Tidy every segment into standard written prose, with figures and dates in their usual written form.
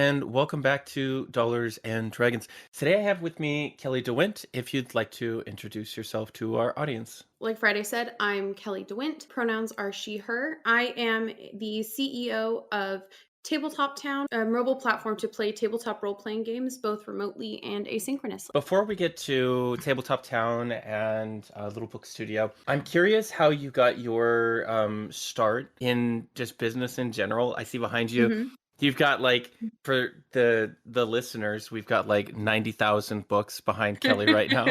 and welcome back to Dollars and Dragons. Today I have with me Kelly DeWindt. If you'd like to introduce yourself to our audience. Like Friday said, I'm Kelly DeWindt. Pronouns are she, her. I am the CEO of Tabletop Town, a mobile platform to play tabletop role-playing games, both remotely and asynchronously. Before we get to Tabletop Town and Little Book Studio, I'm curious how you got your start in just business in general. I see behind you, Mhm. you've got like, for the listeners, we've got like 90,000 books behind Kelly right now.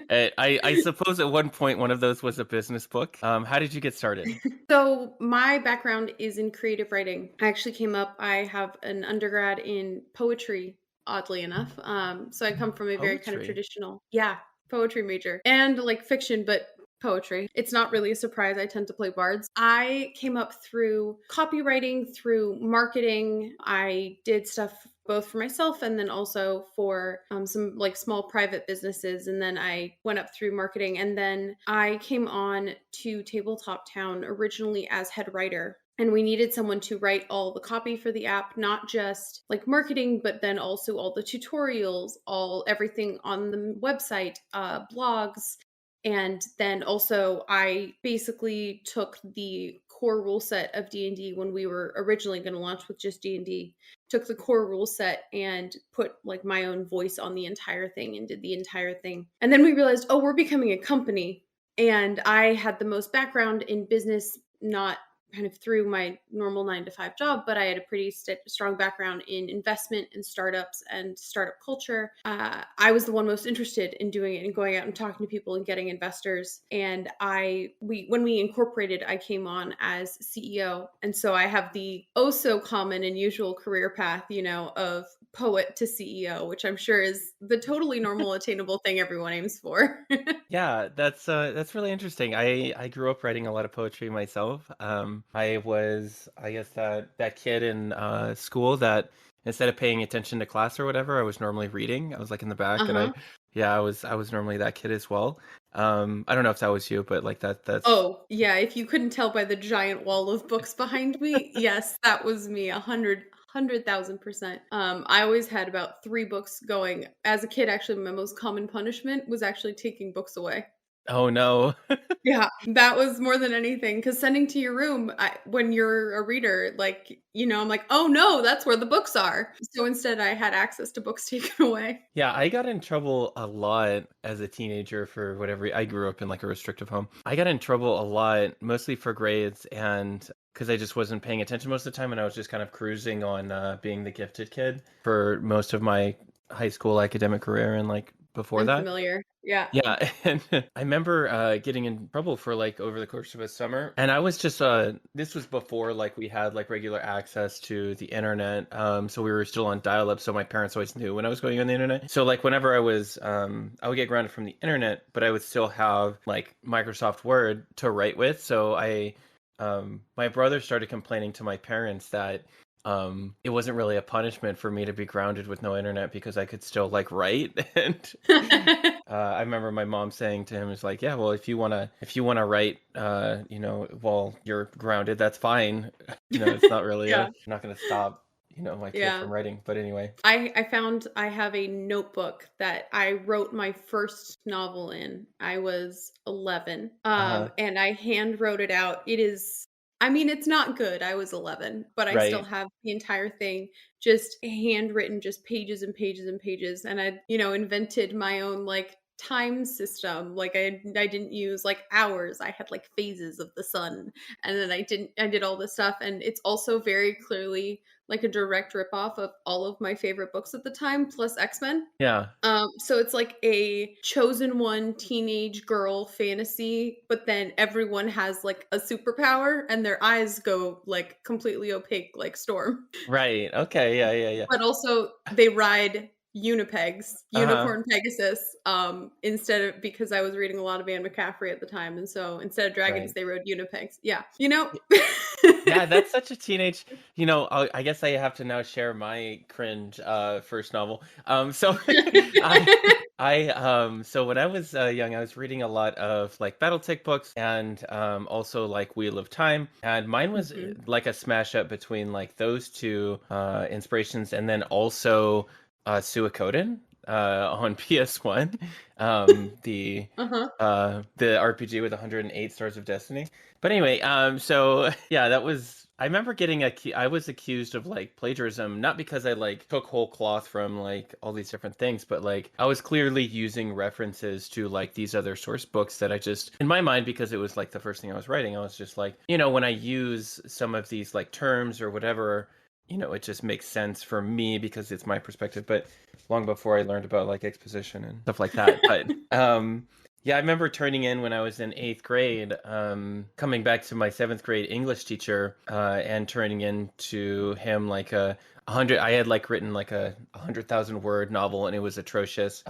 I suppose at one point one of those was a business book. How did you get started? So my background is in creative writing. I actually came up, I have an undergrad in poetry, oddly enough. So I come from a very kind of Poetry. traditional, poetry major and like fiction, but poetry. It's not really a surprise. I tend to play bards. I came up through copywriting, through marketing. I did stuff both for myself and then also for some like small private businesses. And then I went up through marketing. And then I came on to Tabletop Town originally as head writer. And we needed someone to write all the copy for the app, not just like marketing, but then also all the tutorials, everything on the website, blogs. And then also I basically took the core rule set of D&D when we were originally going to launch with just D&D, took the core rule set and put like my own voice on the entire thing and did the entire thing. And then we realized, oh, we're becoming a company. And I had the most background in business, not kind of through my normal 9 to 5 job, but I had a pretty strong background in investment and startups and startup culture. I was the one most interested in doing it and going out and talking to people and getting investors. And when we incorporated, I came on as CEO. And so I have the oh so common and usual career path, of poet to CEO, which I'm sure is the totally normal, attainable thing everyone aims for. Yeah, that's really interesting. I grew up writing a lot of poetry myself. I was, I guess, that kid in school that instead of paying attention to class or whatever, I was normally reading. I was like in the back, and Uh-huh. I was normally that kid as well. I don't know if that was you, but like that's Oh, yeah, if you couldn't tell by the giant wall of books behind me, yes, that was me, 100,000%. I always had about 3 books going. As a kid, actually, my most common punishment was actually taking books away. oh no. Yeah, that was more than anything. Because sending to your room, when you're a reader, like, I'm like, "Oh, no, that's where the books are." So instead, I had access to books taken away. Yeah, I got in trouble a lot as a teenager for whatever. I grew up in like a restrictive home. I got in trouble a lot, mostly for grades and because I just wasn't paying attention most of the time, and I was just kind of cruising on being the gifted kid for most of my high school academic career and like before I'm that. familiar. Yeah. Yeah, and I remember getting in trouble for like over the course of a summer, and I was just this was before like we had like regular access to the internet, so we were still on dial-up, so my parents always knew when I was going on the internet. So like whenever I would get grounded from the internet, but I would still have like Microsoft Word to write with. So my brother started complaining to my parents that it wasn't really a punishment for me to be grounded with no internet because I could still like write. And I remember my mom saying to him, "It's like, yeah, well, if you wanna write, while you're grounded, that's fine. It's not really Yeah, not gonna stop, my kid yeah. from writing." But anyway, I found I have a notebook that I wrote my first novel in. I was 11, uh, and I hand wrote it out. I mean, it's not good. I was 11, but I still right, have the entire thing just handwritten, just pages and pages and pages. And I, invented my own like time system. Like I didn't use like hours. I had like phases of the sun, and then I did all this stuff. And it's also very clearly like a direct ripoff of all of my favorite books at the time, plus X-Men. yeah, So it's like a chosen one teenage girl fantasy, but then everyone has like a superpower and their eyes go like completely opaque like Storm. right, okay, yeah, yeah, yeah, But also they ride unipegs, uh-huh. Unicorn Pegasus, instead of because I was reading a lot of Anne McCaffrey at the time, and so instead of dragons, Right. they rode unipegs. Yeah. Yeah, that's such a teenage. I guess I have to now share my cringe first novel. So I so when I was young, I was reading a lot of like BattleTech books and also like Wheel of Time, and mine was Mhm. like a smash up between like those two inspirations, and then also Suikoden on PS1, Uh-huh. the RPG with 108 Stars of Destiny. But anyway, so yeah, that was. I remember I was accused of like plagiarism, not because I like took whole cloth from like all these different things, but like I was clearly using references to like these other source books that I just, in my mind, because it was like the first thing I was writing, I was just like, when I use some of these like terms or whatever, it just makes sense for me because it's my perspective. But long before I learned about like exposition and stuff like that. But yeah, I remember turning in when I was in 8th grade, coming back to my 7th grade English teacher, and turning in to him like a hundred. I had like written like a 100,000 word novel, and it was atrocious.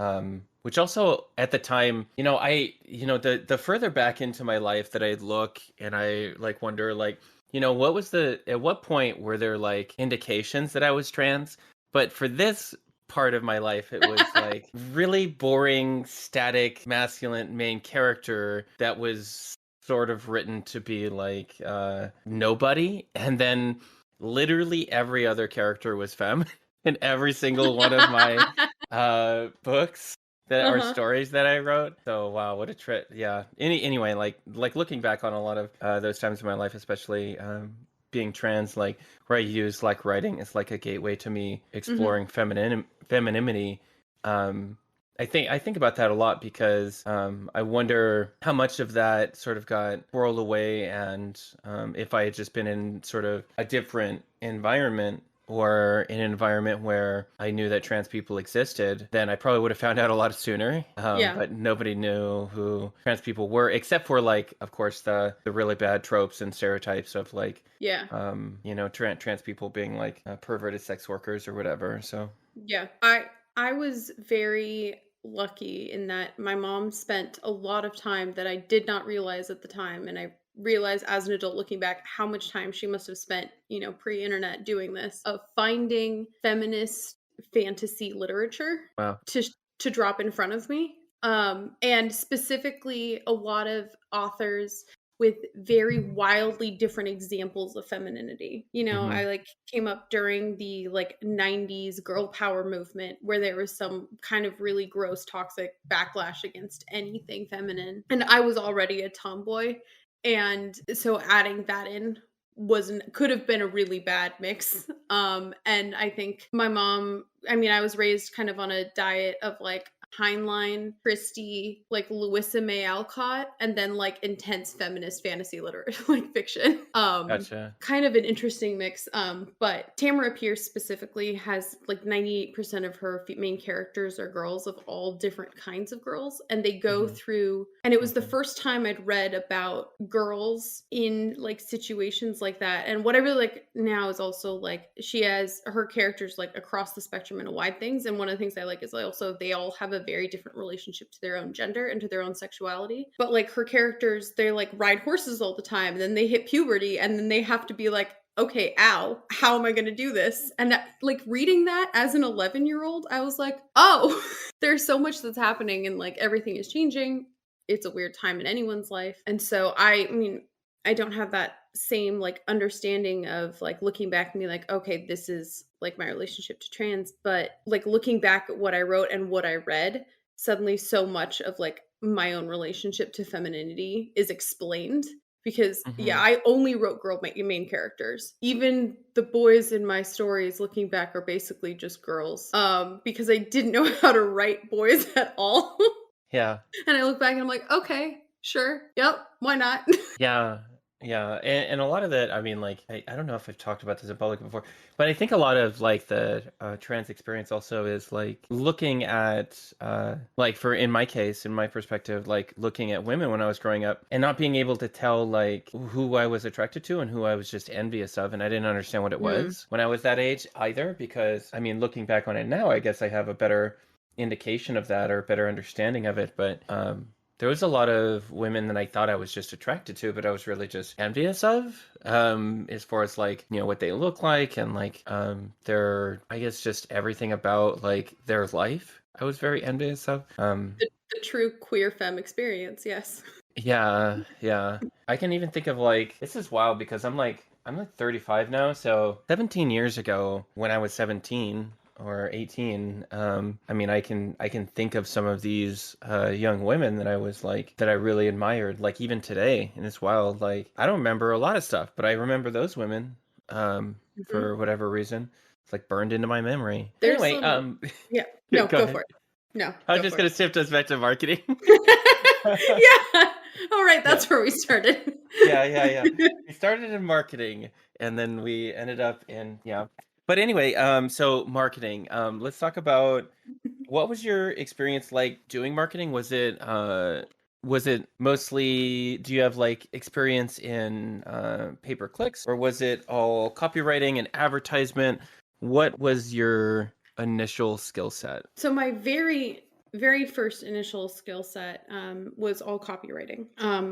Which also at the time, the further back into my life that I look and I like wonder like, at what point were there like indications that I was trans? But for this part of my life, it was like really boring, static, masculine main character that was sort of written to be like nobody. And then literally every other character was femme in every single one of my books that are Uh-huh. stories that I wrote. So wow, what a trip. Yeah. Anyway, like looking back on a lot of those times in my life, especially being trans, like where I use like writing as like a gateway to me Mhm. exploring femininity. I think about that a lot because I wonder how much of that sort of got whirled away, and if I had just been in sort of a different environment or in an environment where I knew that trans people existed, then I probably would have found out a lot sooner. Yeah. But nobody knew who trans people were, except for like, of course, the really bad tropes and stereotypes of like, Yeah. trans people being like perverted sex workers or whatever. So Yeah. I was very lucky in that my mom spent a lot of time that I did not realize at the time, and I realized as an adult looking back how much time she must have spent, pre-internet doing this, of finding feminist fantasy literature wow, to to drop in front of me. And specifically a lot of authors with very wildly different examples of femininity. hmm I like came up during the like 90s girl power movement where there was some kind of really gross toxic backlash against anything feminine. And I was already a tomboy. And so adding that in wasn't could have been a really bad mix. And I think my mom, I mean, I was raised kind of on a diet of like Heinlein, Christie, like Louisa May Alcott, and then like intense feminist fantasy literature, like fiction. gotcha. Kind of an interesting mix. But Tamara Pierce specifically has like 98% of her main characters are girls of all different kinds of girls, and they go hmm through. And it was the hmm first time I'd read about girls in like situations like that. And what I really like now is also like she has her characters like across the spectrum and wide things. And one of the things I like is also they all have a very different relationship to their own gender and to their own sexuality. But like her characters, they like ride horses all the time, and then they hit puberty, and then they have to be like, okay, ow, how am I going to do this? And like reading that as an 11-year-old, I was like, oh, there's so much that's happening, and like everything is changing. It's a weird time in anyone's life. And so I mean, I don't have that same like understanding of like looking back and be like, okay, this is like my relationship to trans. But like looking back at what I wrote and what I read, suddenly so much of like my own relationship to femininity is explained. Because yeah, hmm I only wrote girl main characters. Even the boys in my stories looking back are basically just girls. Because I didn't know how to write boys at all. Yeah. And I look back and I'm like, okay, sure, yep, why not? Yeah, yeah, and a lot of that, I mean, like, I don't know if I've talked about this in public before, but I think a lot of like the trans experience also is like looking at, like, for in my case, in my perspective, like looking at women when I was growing up and not being able to tell like who I was attracted to and who I was just envious of, and I didn't understand what it Mm, was when I was that age either, because I mean, looking back on it now, I guess I have a better indication of that or better understanding of it, but There was a lot of women that I thought I was just attracted to, but I was really just envious of, as far as like, what they look like and like, their, I guess just everything about like their life. I was very envious of. The true queer femme experience, yes. Yeah, yeah. I can even think of like, this is wild because I'm like 35 now, so 17 years ago when I was 17 or 18, I mean I can think of some of these young women that I was like that I really admired, like even today, and it's wild. Like I don't remember a lot of stuff, but I remember those women Mhm. for whatever reason. It's like burned into my memory. There's Anyway, some, yeah. No, go go ahead. for it. No, I was go just for it. gonna shift us back to marketing. Yeah. All right, Yeah. that's where we started. Yeah, yeah, yeah. We started in marketing and then we ended up in, yeah. But anyway, so marketing. Let's talk about what was your experience like doing marketing? Was it mostly, do you have like experience in pay per clicks, or was it all copywriting and advertisement? What was your initial skill set? So my very first initial skill set was all copywriting.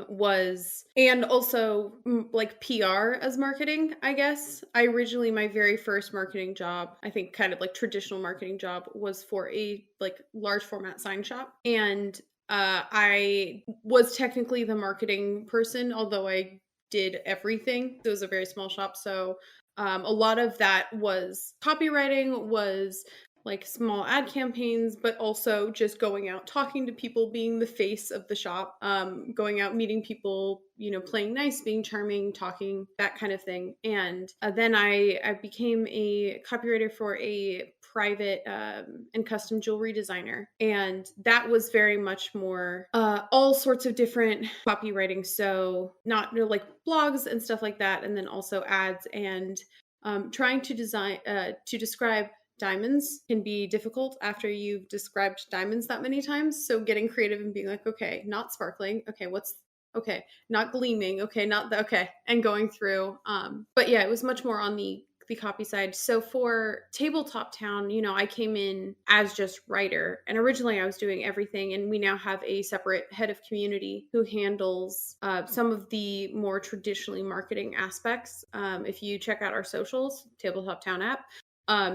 Was and also like PR as marketing. I guess I originally my very first marketing job, I think kind of like traditional marketing job, was for a like large format sign shop, and I was technically the marketing person, although I did everything. It was a very small shop, so a lot of that was copywriting, was like small ad campaigns, but also just going out, talking to people, being the face of the shop, going out, meeting people, playing nice, being charming, talking, that kind of thing. And then I became a copywriter for a private and custom jewelry designer. And that was very much more all sorts of different copywriting. So, not like blogs and stuff like that. And then also ads and trying to describe diamonds can be difficult after you've described diamonds that many times. So getting creative and being like, okay, not sparkling. Okay, what's okay, not gleaming. Okay, not the okay, and going through. But yeah, it was much more on the copy side. So for Tabletop Town, I came in as just writer, and originally I was doing everything, and we now have a separate head of community who handles some of the more traditionally marketing aspects. If you check out our socials, Tabletop Town app,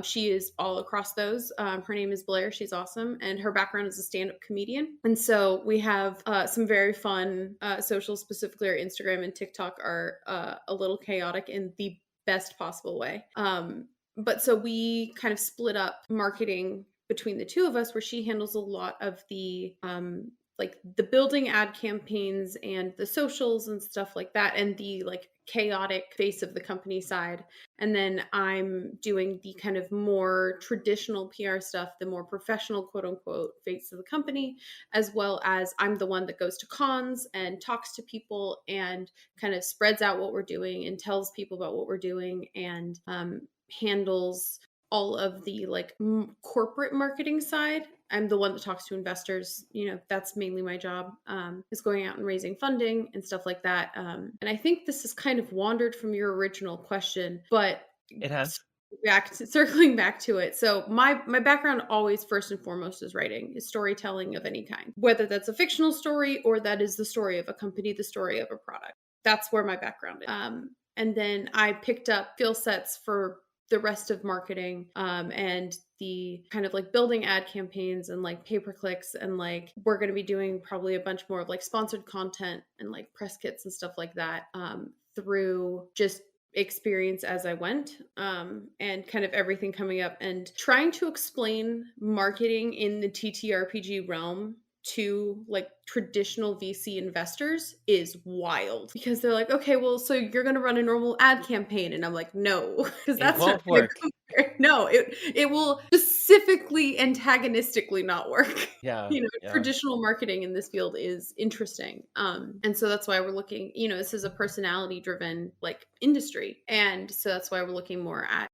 she is all across those. Her name is Blair. She's awesome. And her background is a stand up comedian. And so we have some very fun socials, specifically our Instagram and TikTok are a little chaotic in the best possible way. But so we kind of split up marketing between the two of us, where she handles a lot of the like the building ad campaigns and the socials and stuff like that, and the like chaotic face of the company side. And then I'm doing the kind of more traditional PR stuff, the more professional, quote unquote, face of the company, as well as I'm the one that goes to cons and talks to people and kind of spreads out what we're doing and tells people about what we're doing, and handles all of the like corporate marketing side. I'm the one that talks to investors. That's mainly my job, is going out and raising funding and stuff like that. And I think this has kind of wandered from your original question, but It has. circling back to it. So my background always first and foremost is writing, is storytelling of any kind, whether that's a fictional story or that is the story of a company, the story of a product. That's where my background is. And then I picked up skill sets for the rest of marketing, and the kind of like building ad campaigns and like pay per clicks, and like we're going to be doing probably a bunch more of like sponsored content and like press kits and stuff like that, through just experience as I went, and kind of everything coming up and trying to explain marketing in the TTRPG realm to like traditional VC investors is wild, because they're like, okay, well, so you're going to run a normal ad campaign, and I'm like, no, because It that's not won't going to work. compare. No, it will specifically antagonistically not work. Yeah, yeah. Traditional marketing in this field is interesting, and so that's why we're looking. This is a personality driven like industry, and so that's why we're looking more at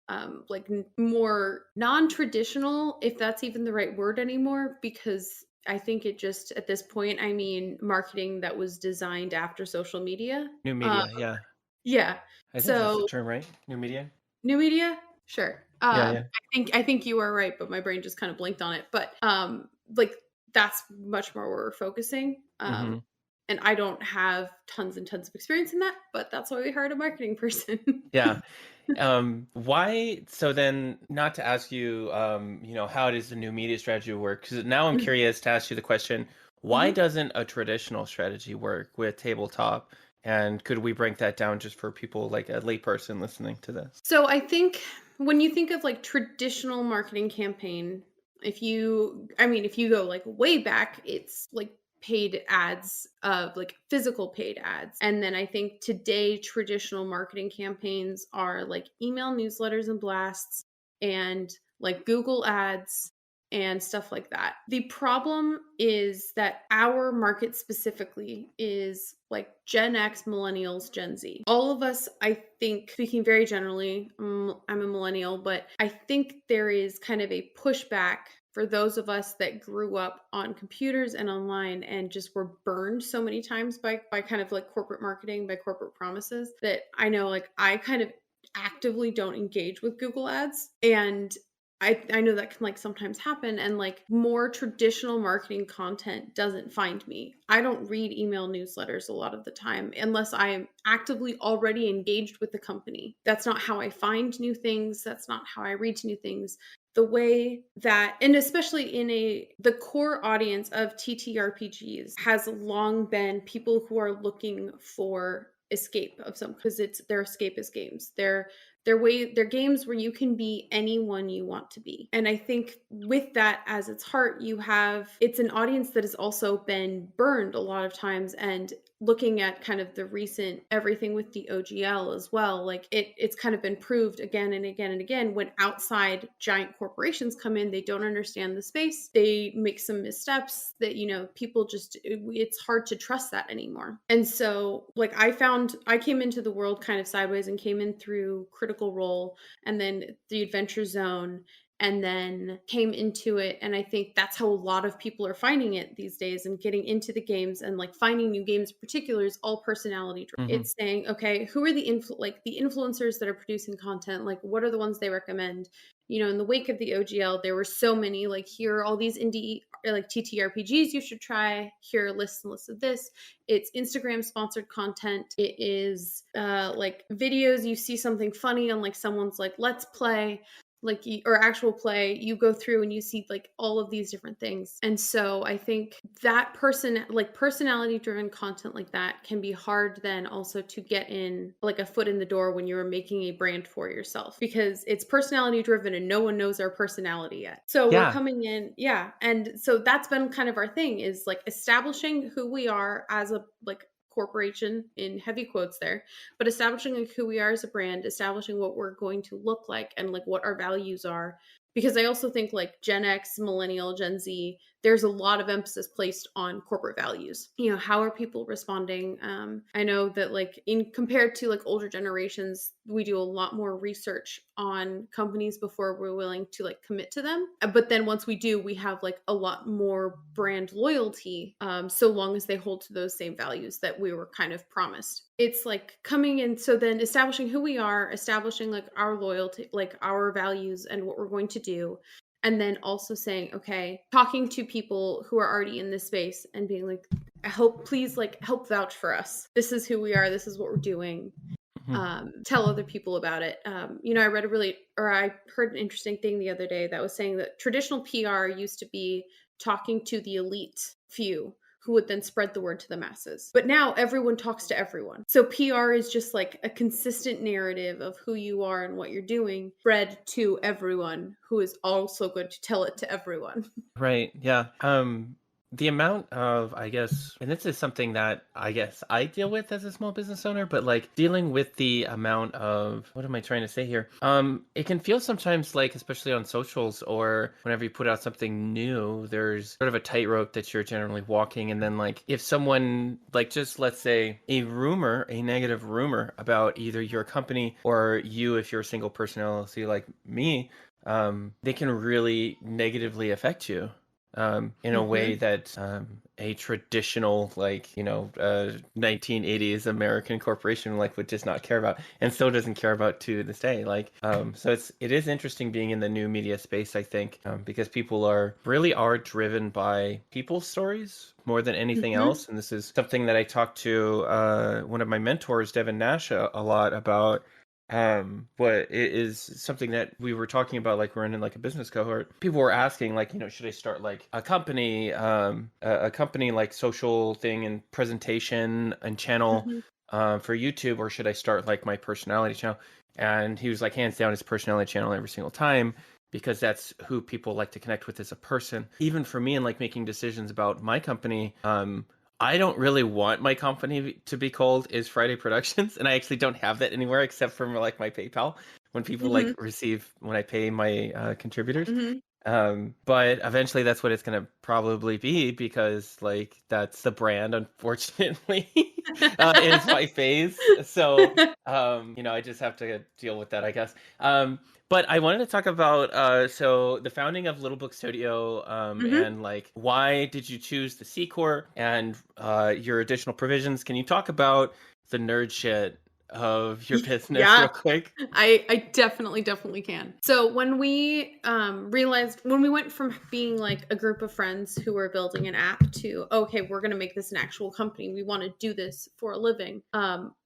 like more non-traditional, if that's even the right word anymore, because I think it just at this point, I mean, marketing that was designed after social media. New Uh, media, yeah. yeah. I think that's the So term, right? New media? new media, sure. Yeah, yeah. I think you are right, but my brain just kind of blinked on it. But like that's much more where we're focusing. Hmm. And I don't have tons and tons of experience in that, but that's why we hired a marketing person. Yeah. Why? So then, not to ask you, how does the new media strategy work? Because now I'm curious to ask you the question: why Mhm. doesn't a traditional strategy work with tabletop? And could we break that down just for people like a layperson listening to this? So I think when you think of like traditional marketing campaign, if you go like way back, it's like paid ads of like physical paid ads. And then I think today traditional marketing campaigns are like email newsletters and blasts and like Google ads and stuff like that. The problem is that our market specifically is like Gen X, millennials, Gen Z. All of us, I think, speaking very generally, I'm a millennial, but I think there is kind of a pushback for those of us that grew up on computers and online and just were burned so many times by kind of like corporate marketing, by corporate promises, that I know like I kind of actively don't engage with Google ads. And I know that can like sometimes happen, and like more traditional marketing content doesn't find me. I don't read email newsletters a lot of the time unless I am actively already engaged with the company. That's not how I find new things. That's not how I read new things. The way that, and especially the core audience of TTRPGs has long been people who are looking for escape of some, because it's their escapist games. They're games where you can be anyone you want to be. And I think with that as its heart, it's an audience that has also been burned a lot of times. And looking at kind of the recent everything with the OGL as well, like it's kind of been proved again and again and again, when outside giant corporations come in, they don't understand the space, they make some missteps that, people it's hard to trust that anymore. And so like I came into the world kind of sideways and came in through Critical Role and then the Adventure Zone, and then came into it. And I think that's how a lot of people are finding it these days and getting into the games, and like finding new games in particular is all personality driven. Hmm. It's saying, okay, who are the influencers that are producing content? Like, what are the ones they recommend? In the wake of the OGL, there were so many, like, here are all these indie like TTRPGs you should try. Here are lists and lists of this. It's Instagram sponsored content. It is like videos. You see something funny on like someone's like Let's Play, or actual play, you go through and you see like all of these different things. And so I think that personality driven content like that can be hard then also to get in like a foot in the door when you're making a brand for yourself, because it's personality driven and no one knows our personality yet. So we're Yeah. coming in, yeah. And so that's been kind of our thing, is like establishing who we are as a like corporation, in heavy quotes there, but establishing like who we are as a brand, establishing what we're going to look like and like what our values are. Because I also think like Gen X, millennial, Gen Z, there's a lot of emphasis placed on corporate values. How are people responding? I know that like in compared to like older generations, we do a lot more research on companies before we're willing to like commit to them. But then once we do, we have like a lot more brand loyalty, so long as they hold to those same values that we were kind of promised. It's like coming in, so then establishing who we are, establishing like our loyalty, like our values and what we're going to do. And then also saying, okay, talking to people who are already in this space and being like, please like help vouch for us. This is who we are. This is what we're doing. Hmm. Tell other people about it. I heard an interesting thing the other day that was saying that traditional PR used to be talking to the elite few who would then spread the word to the masses. But now everyone talks to everyone. So PR is just like a consistent narrative of who you are and what you're doing, spread to everyone who is also going to tell it to everyone. Right. Yeah. The amount of, I guess, and this is something that I guess I deal with as a small business owner, but like dealing with the amount of, what am I trying to say here? It can feel sometimes like, especially on socials or whenever you put out something new, there's sort of a tightrope that you're generally walking. And then like, if someone like, just let's say a negative rumor about either your company or you, if you're a single personality like me, they can really negatively affect you. in a way that a traditional, like, 1980s American corporation like would just not care about, and still doesn't care about to this day. Like, so it is interesting being in the new media space, I think, because people are driven by people's stories more than anything Mm-hmm. else. And this is something that I talked to one of my mentors, Devin Nash, a lot about. But it is something that we were talking about, like we're in like a business cohort. People were asking, like, should I start like a company, a company like social thing and presentation and channel Mm-hmm. for YouTube, or should I start like my personality channel? And he was like, hands down, his personality channel every single time, because that's who people like to connect with as a person. Even for me, in like making decisions about my company, I don't really want my company to be called Is Friday Productions, and I actually don't have that anywhere except for like my PayPal when people Mm-hmm. like receive when I pay my contributors. Mm-hmm. But eventually that's what it's gonna probably be, because like that's the brand, unfortunately, is my face. So I just have to deal with that, I guess. But I wanted to talk about so the founding of Little Book Studio, Mm-hmm. and like why did you choose the C Corp and your additional provisions? Can you talk about the nerd shit of your business Yeah, real quick? I definitely can. So when we realized, when we went from being like a group of friends who were building an app to, okay, we're going to make this an actual company, we want to do this for a living,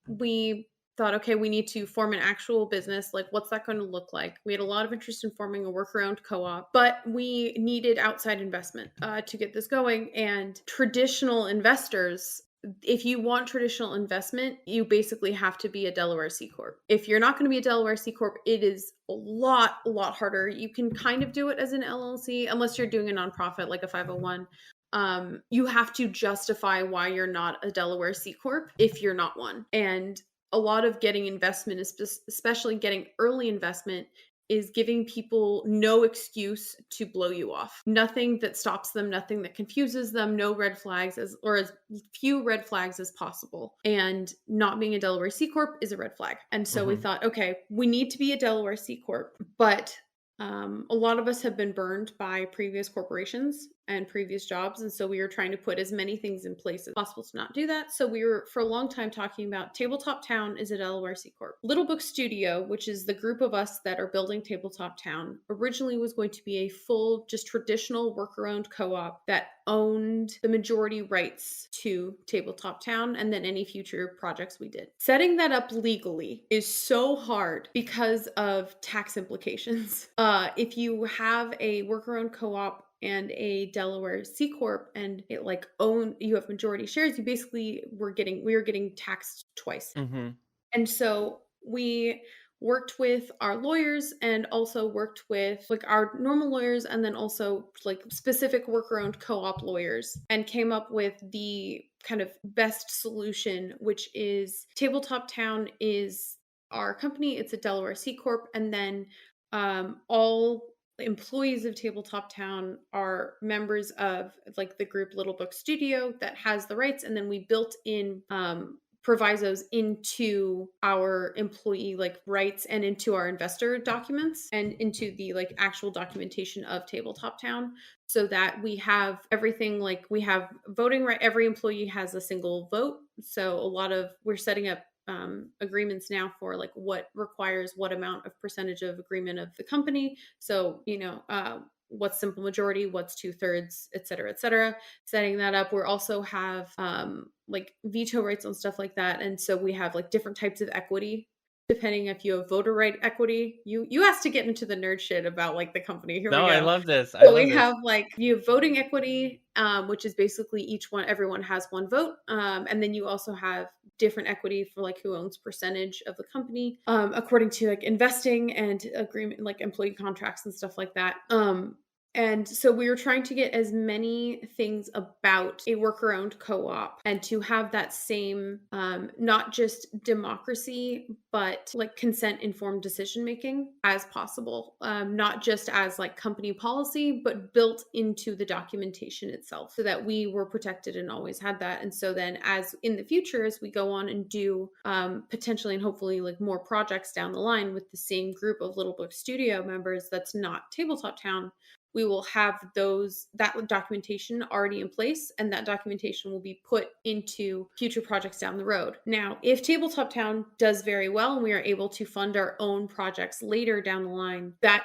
we thought, okay, we need to form an actual business. Like, what's that going to look like? We had a lot of interest in forming a workaround co-op, but we needed outside investment to get this going. And traditional investors, if you want traditional investment, you basically have to be a Delaware C Corp. If you're not going to be a Delaware C Corp, it is a lot harder. You can kind of do it as an LLC, unless you're doing a nonprofit like a 501. You have to justify why you're not a Delaware C Corp if you're not one. And a lot of getting investment, especially getting early investment, is giving people no excuse to blow you off. Nothing that stops them, nothing that confuses them, no red flags, as few red flags as possible. And not being a Delaware C Corp is a red flag. And so we Mm-hmm. thought, okay, we need to be a Delaware C Corp, but a lot of us have been burned by previous corporations and previous jobs. And so we were trying to put as many things in place as possible to not do that. So we were for a long time talking about Tabletop Town is a Delaware C Corp. Little Book Studio, which is the group of us that are building Tabletop Town, originally was going to be a full, just traditional worker-owned co-op that owned the majority rights to Tabletop Town and then any future projects we did. Setting that up legally is so hard because of tax implications. If you have a worker-owned co-op and a Delaware C Corp and it like you have majority shares, you basically we were getting taxed twice. Mm-hmm. And so we worked with our lawyers and also worked with like our normal lawyers and then also like specific worker-owned co-op lawyers and came up with the kind of best solution, which is Tabletop Town is our company. It's a Delaware C Corp. And then all employees of Tabletop Town are members of like the group Little Book Studio that has the rights. And then we built in provisos into our employee like rights and into our investor documents and into the like actual documentation of Tabletop Town, so that we have everything, like we have voting right. Every employee has a single vote. So we're setting up agreements now for like what requires what amount of percentage of agreement of the company. So, what's simple majority, what's 2/3, et cetera, et cetera. Setting that up. We also have like veto rights on stuff like that. And so we have like different types of equity depending if you have voter right equity. You asked to get into the nerd shit about like the company. Here we No, I go. love this. I So love we this. have like you have voting equity, which is basically everyone has one vote, and then you also have different equity for like who owns percentage of the company, according to like investing and agreement, like employee contracts and stuff like that. And so we were trying to get as many things about a worker-owned co-op and to have that same, not just democracy, but like consent-informed decision-making as possible. Not just as like company policy, but built into the documentation itself so that we were protected and always had that. And so then as in the future, as we go on and do potentially and hopefully like more projects down the line with the same group of Little Book Studio members, that's not Tabletop Town, we will have that documentation already in place, and that documentation will be put into future projects down the road. Now, if Tabletop Town does very well and we are able to fund our own projects later down the line, that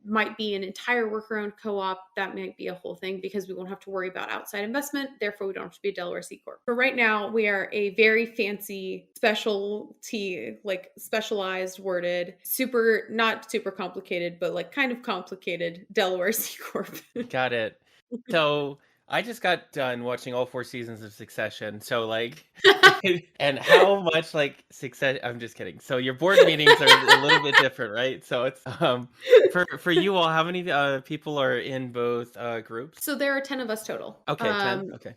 might be an entire worker-owned co-op. That might be a whole thing because we won't have to worry about outside investment. Therefore, we don't have to be a Delaware C Corp. But right now, we are a very fancy specialty, like specialized worded, not super complicated, but like kind of complicated Delaware C Corp. Got it. So I just got done watching all 4 seasons of Succession. So like, and how much like Success? I'm just kidding. So your board meetings are a little bit different, right? So it's for you all, how many people are in both groups? So there are 10 of us total. Okay, 10. Okay.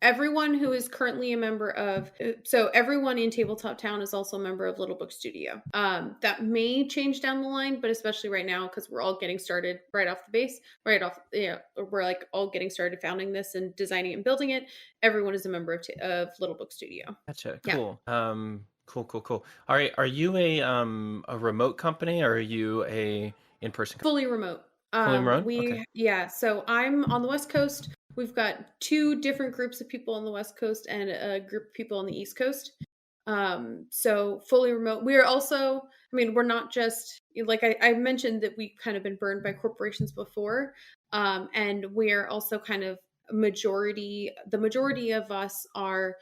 Everyone who is currently a member of, so everyone in Tabletop Town is also a member of Little Book Studio. That may change down the line, but especially right now, because we're all getting started right off the base, we're like all getting started founding this and designing it and building it. Everyone is a member of Little Book Studio. Gotcha. Yeah. Cool. Cool. All right. Are you a remote company or are you a in-person company? Fully remote. Fully remote? Okay. So I'm on the West Coast. We've got 2 different groups of people on the West Coast and a group of people on the East Coast. So fully remote. We are also, we're not just, like I mentioned that we kind of been burned by corporations before. And we're also kind of the majority of us are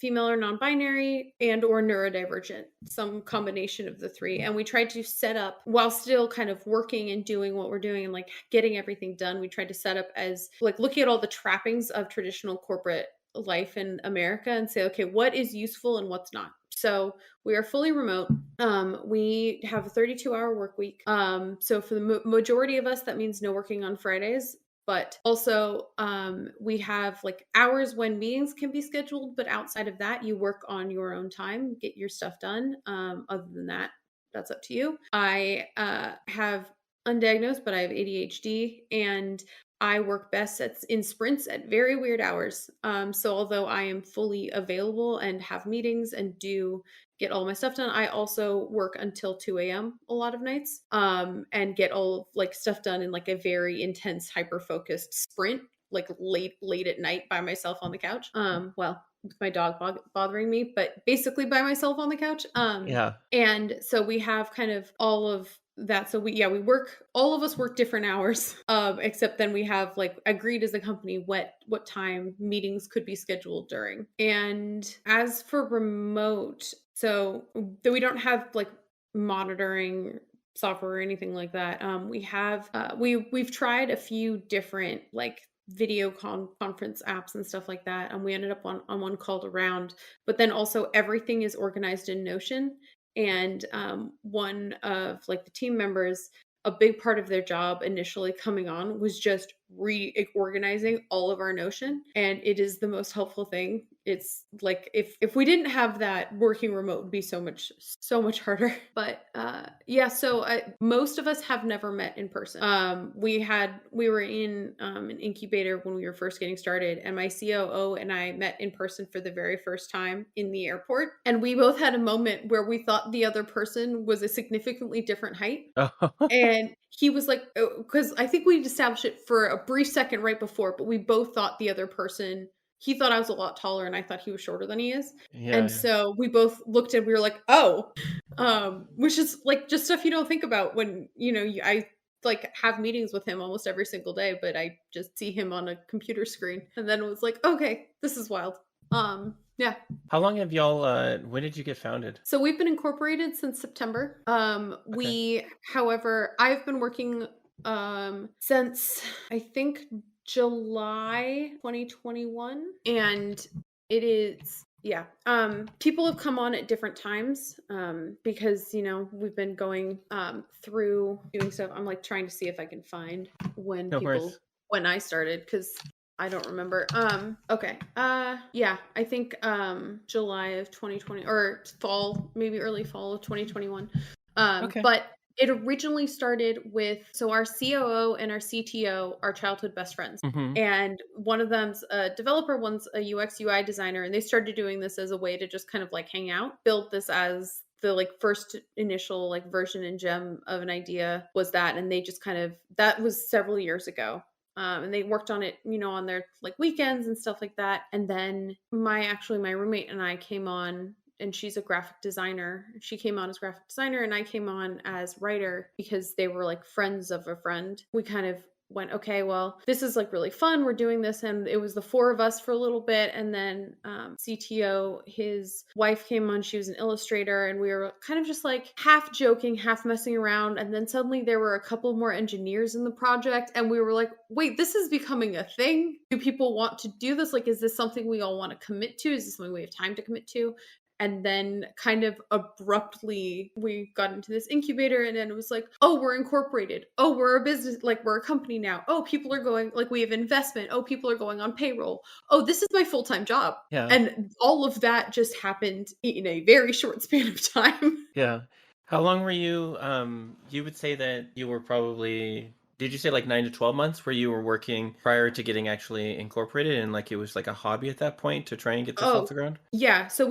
female or non-binary and or neurodivergent, some combination of the 3. And we tried to set up, while still kind of working and doing what we're doing and like getting everything done, we tried to set up as like looking at all the trappings of traditional corporate life in America and say, okay, what is useful and what's not. So we are fully remote. We have a 32-hour work week. So for the majority of us, that means no working on Fridays. But also, we have like hours when meetings can be scheduled, but outside of that, you work on your own time, get your stuff done. Other than that, that's up to you. I have undiagnosed, but I have ADHD, and I work best in sprints at very weird hours. So although I am fully available and have meetings and do get all my stuff done, I also work until 2 a.m. a lot of nights, and get all like stuff done in like a very intense, hyper-focused sprint, like late at night by myself on the couch. With my dog bothering me, but basically by myself on the couch. Yeah. And so we have kind of all of that. So we work, all of us work different hours, except then we have like agreed as a company what time meetings could be scheduled during. And as for remote, so we don't have like monitoring software or anything like that. We have we've tried a few different like video conference apps and stuff like that, and we ended up on one called Around. But then also everything is organized in Notion. And one of like the team members, a big part of their job initially coming on was just reorganizing all of our Notion, and it is the most helpful thing. It's like if we didn't have that, working remote would be so much harder. But so most of us have never met in person. We were in an incubator when we were first getting started, and my COO and I met in person for the very first time in the airport, and we both had a moment where we thought the other person was a significantly different height. And he was like, because I think we established it for a brief second right before, but we both thought the other person, he thought I was a lot taller and I thought he was shorter than he is. Yeah. So we both looked and we were like, oh, which is like just stuff you don't think about when, I like have meetings with him almost every single day, but I just see him on a computer screen. And then it was like, okay, this is wild. Yeah. How long have y'all, when did you get founded? So we've been incorporated since September. However, I've been working since I think July 2021, and it is people have come on at different times because we've been going through doing stuff. I'm like trying to see if I can find when I started, because I don't remember. Okay. I think July of 2020 or fall, maybe early fall of 2021. But it originally started with, so our COO and our CTO are childhood best friends. Mm-hmm. And one of them's a developer, one's a UX UI designer, and they started doing this as a way to just kind of like hang out, build this as the like first initial like version and gem of an idea was that, and they just kind of that was several years ago. And they worked on it, on their like weekends and stuff like that. And then my roommate and I came on, and she's a graphic designer. She came on as graphic designer, and I came on as writer because they were like friends of a friend. We kind of went, okay, well, this is like really fun. We're doing this. And it was the four of us for a little bit. And then CTO, his wife came on. She was an illustrator. And we were kind of just like half joking, half messing around. And then suddenly there were a couple more engineers in the project. And we were like, wait, this is becoming a thing. Do people want to do this? Like, is this something we all want to commit to? Is this something we have time to commit to? And then kind of abruptly we got into this incubator, and then it was like, oh, we're incorporated. Oh, we're a business, like we're a company now. Oh, people are going, like we have investment. Oh, people are going on payroll. Oh, this is my full-time job. Yeah. And all of that just happened in a very short span of time. Yeah. How long were you, you would say that you were probably, did you say like 9 to 12 months where you were working prior to getting actually incorporated, and like it was like a hobby at that point to try and get this off Oh, the ground? yeah. So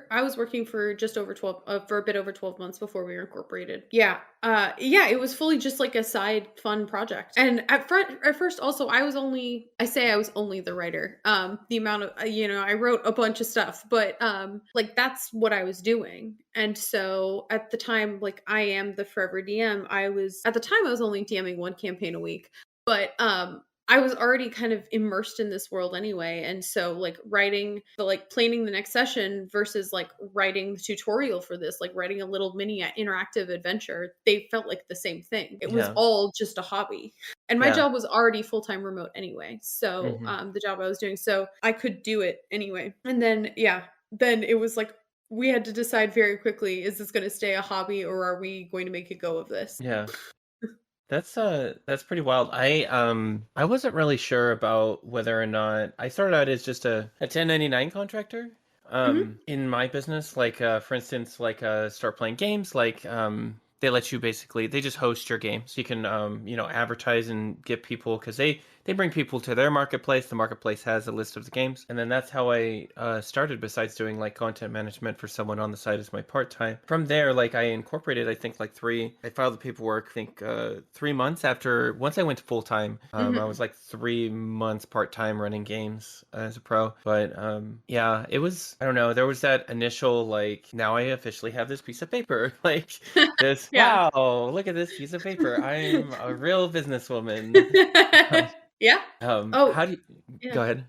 I was working for just over 12, for a bit over 12 months before we were incorporated. Yeah. Yeah, it was fully just like a side fun project. And at first also, I was only the writer. The amount of, I wrote a bunch of stuff, but, like that's what I was doing. And so at the time, like I am the forever DM, I was only DMing one campaign a week, but, I was already kind of immersed in this world anyway. And so like planning the next session versus like writing the tutorial for this, like writing a little mini interactive adventure, they felt like the same thing. It was Yeah. all just a hobby. And my Yeah. job was already full-time remote anyway. So Hmm. the job I was doing, so I could do it anyway. And then, yeah, then it was like, we had to decide very quickly, is this going to stay a hobby or are we going to make a go of this? Yeah. That's pretty wild. I wasn't really sure about whether or not I started out as just a 1099 contractor Hmm. in my business. Like for instance, like start playing games, like they let you basically, they just host your game. So you can advertise and get people, because they bring people to their marketplace. The marketplace has a list of the games, and then that's how I started, besides doing like content management for someone on the side as my part-time. From there, like I incorporated, I think I filed the paperwork, I think 3 months after, once I went to full-time. I Hmm. was like 3 months part-time running games as a pro. But yeah, it was, I don't know, there was that initial like, now I officially have this piece of paper. Like this, Yeah. wow, look at this piece of paper, I'm a real businesswoman. Yeah. Oh, How do you yeah. go ahead?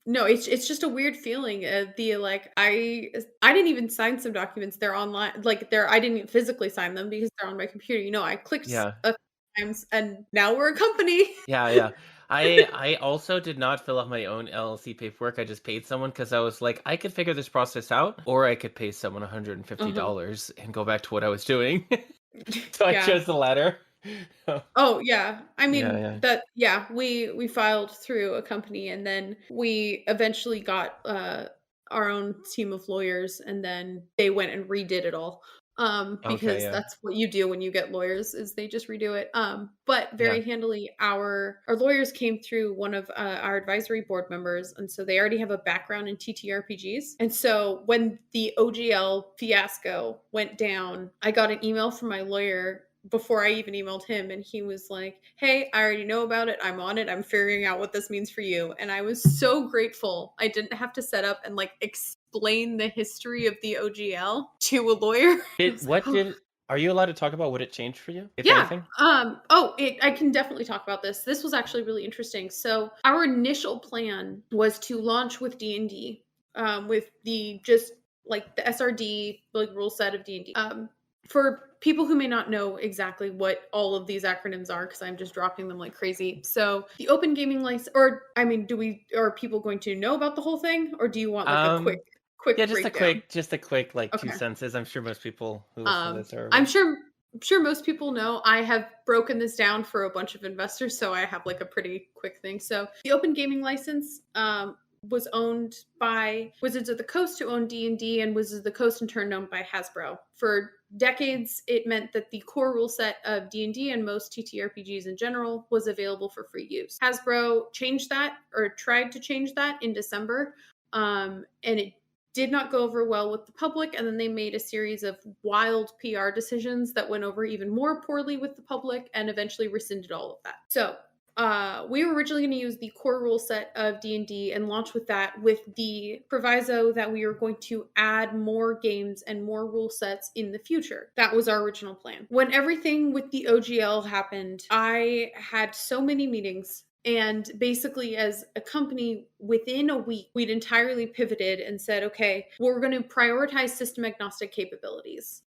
No, it's just a weird feeling. The like I didn't even sign some documents. They're online. Like I didn't physically sign them because they're on my computer. I clicked Yeah. a few times, and now we're a company. Yeah, yeah. I also did not fill out my own LLC paperwork. I just paid someone because I was like, I could figure this process out, or I could pay someone Uh-huh. $150 and go back to what I was doing. So I Yeah. chose the latter. Oh, yeah. I Yeah, mean, yeah. we filed through a company, and then we eventually got our own team of lawyers, and then they went and redid it all. Okay, Because yeah. that's what you do when you get lawyers, is they just redo it. But Yeah. very handily, our lawyers came through one of our advisory board members, and so they already have a background in TTRPGs. And so when the OGL fiasco went down, I got an email from my lawyer before I even emailed him, and he was like, "Hey, I already know about it. I'm on it. I'm figuring out what this means for you." And I was so grateful. I didn't have to set up and like explain the history of the OGL to a lawyer. I It was like, what "Oh, did Are you allowed to talk about what it changed for you, if yeah." anything? I can definitely talk about this. This was actually really interesting. So, our initial plan was to launch with D&D, with the just like the SRD like rule set of D&D. For people who may not know exactly what all of these acronyms are, because I'm just dropping them like crazy. So, the Open Gaming License, or I mean, are people going to know about the whole thing, or do you want like a Um, yeah, quick breakdown? just a quick like two Okay. sentences. I'm sure most people who listen to this are I'm aware. sure most people know. I have broken this down for a bunch of investors, so I have like a pretty quick thing. So the Open Gaming License was owned by Wizards of the Coast, who owned D&D, and Wizards of the Coast in turn owned by Hasbro. For decades, it meant that the core rule set of D&D and most TTRPGs in general was available for free use. Hasbro changed that, or tried to change that, in December, and it did not go over well with the public, and then they made a series of wild PR decisions that went over even more poorly with the public and eventually rescinded all of that. So we were originally going to use the core rule set of D&D and launch with that, with the proviso that we were going to add more games and more rule sets in the future. That was our original plan. When everything with the OGL happened, I had so many meetings. And basically, as a company, within a week, we'd entirely pivoted and said, okay, we're going to prioritize system agnostic capabilities.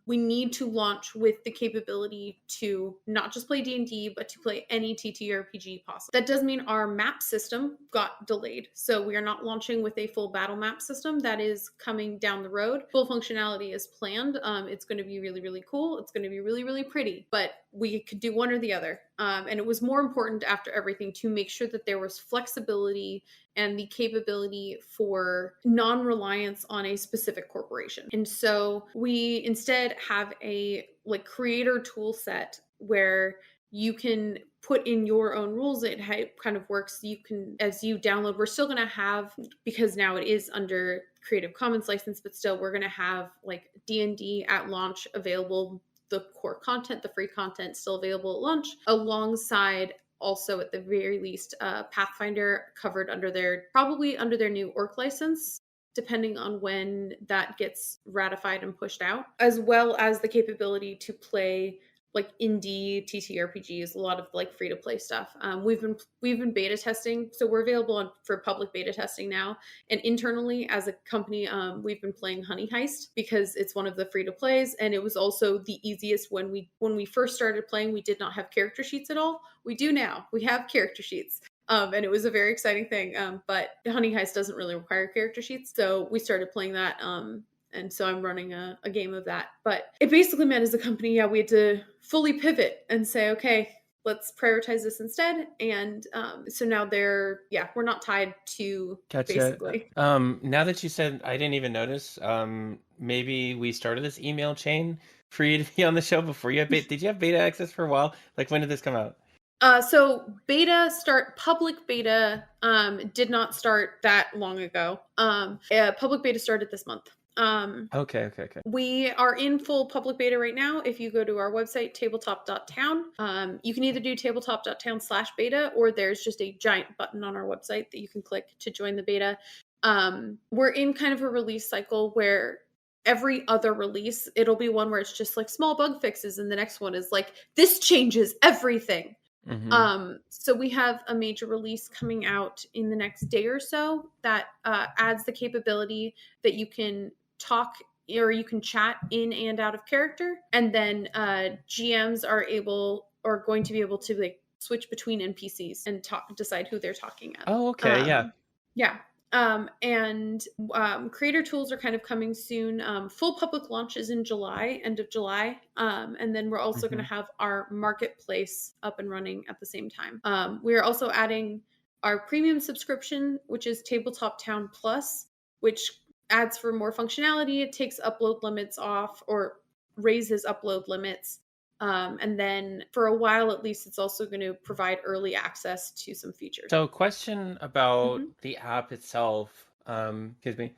We need to launch with the capability to not just play D&D, but to play any TTRPG possible. That does mean our map system got delayed. So we are not launching with a full battle map system. That is coming down the road. Full functionality is planned. It's going to be really, really cool. It's going to be really, really pretty, but we could do one or the other. And it was more important after everything to make sure that there was flexibility and the capability for non-reliance on a specific corporation. And so we instead have a like creator tool set where you can put in your own rules. It kind of works. You can, as you download, we're still going to have, because now it is under Creative Commons license, but still we're going to have like D&D at launch available, the core content, the free content still available at launch, alongside also at the very least Pathfinder covered probably under their new orc license, depending on when that gets ratified and pushed out, as well as the capability to play like indie TTRPGs, a lot of like free to play stuff. We've been beta testing, so we're available for public beta testing now. And internally, as a company, we've been playing Honey Heist because it's one of the free to plays, and it was also the easiest when we first started playing. We did not have character sheets at all. We do now. We have character sheets. And it was a very exciting thing. But Honey Heist doesn't really require character sheets, so we started playing that. And so I'm running a game of that. But it basically meant as a company, we had to fully pivot and say, okay, let's prioritize this instead. And so now we're not tied to Gotcha. basically. Now that you said, I didn't even notice. Maybe we started this email chain for you to be on the show before you had did you have beta access for a while? Like, when did this come out? So public beta did not start that long ago. Public beta started this month. Okay. We are in full public beta right now. If you go to our website, tabletop.town, you can either do tabletop.town/beta, or there's just a giant button on our website that you can click to join the beta. We're in kind of a release cycle where every other release, it'll be one where it's just like small bug fixes, and the next one is like, this changes everything. Mm-hmm. So we have a major release coming out in the next day or so that adds the capability that you can talk or you can chat in and out of character, and then GMs are going to be able to like switch between NPCs and decide who they're talking at. Oh, okay, yeah. And creator tools are kind of coming soon. Full public launch is in July, end of July. And then we're also going to have our marketplace up and running at the same time. We are also adding our premium subscription, which is Tabletop Town Plus, which adds for more functionality. It takes upload limits off or raises upload limits. And then for a while, at least, it's also going to provide early access to some features. So, question about the app itself. Excuse me.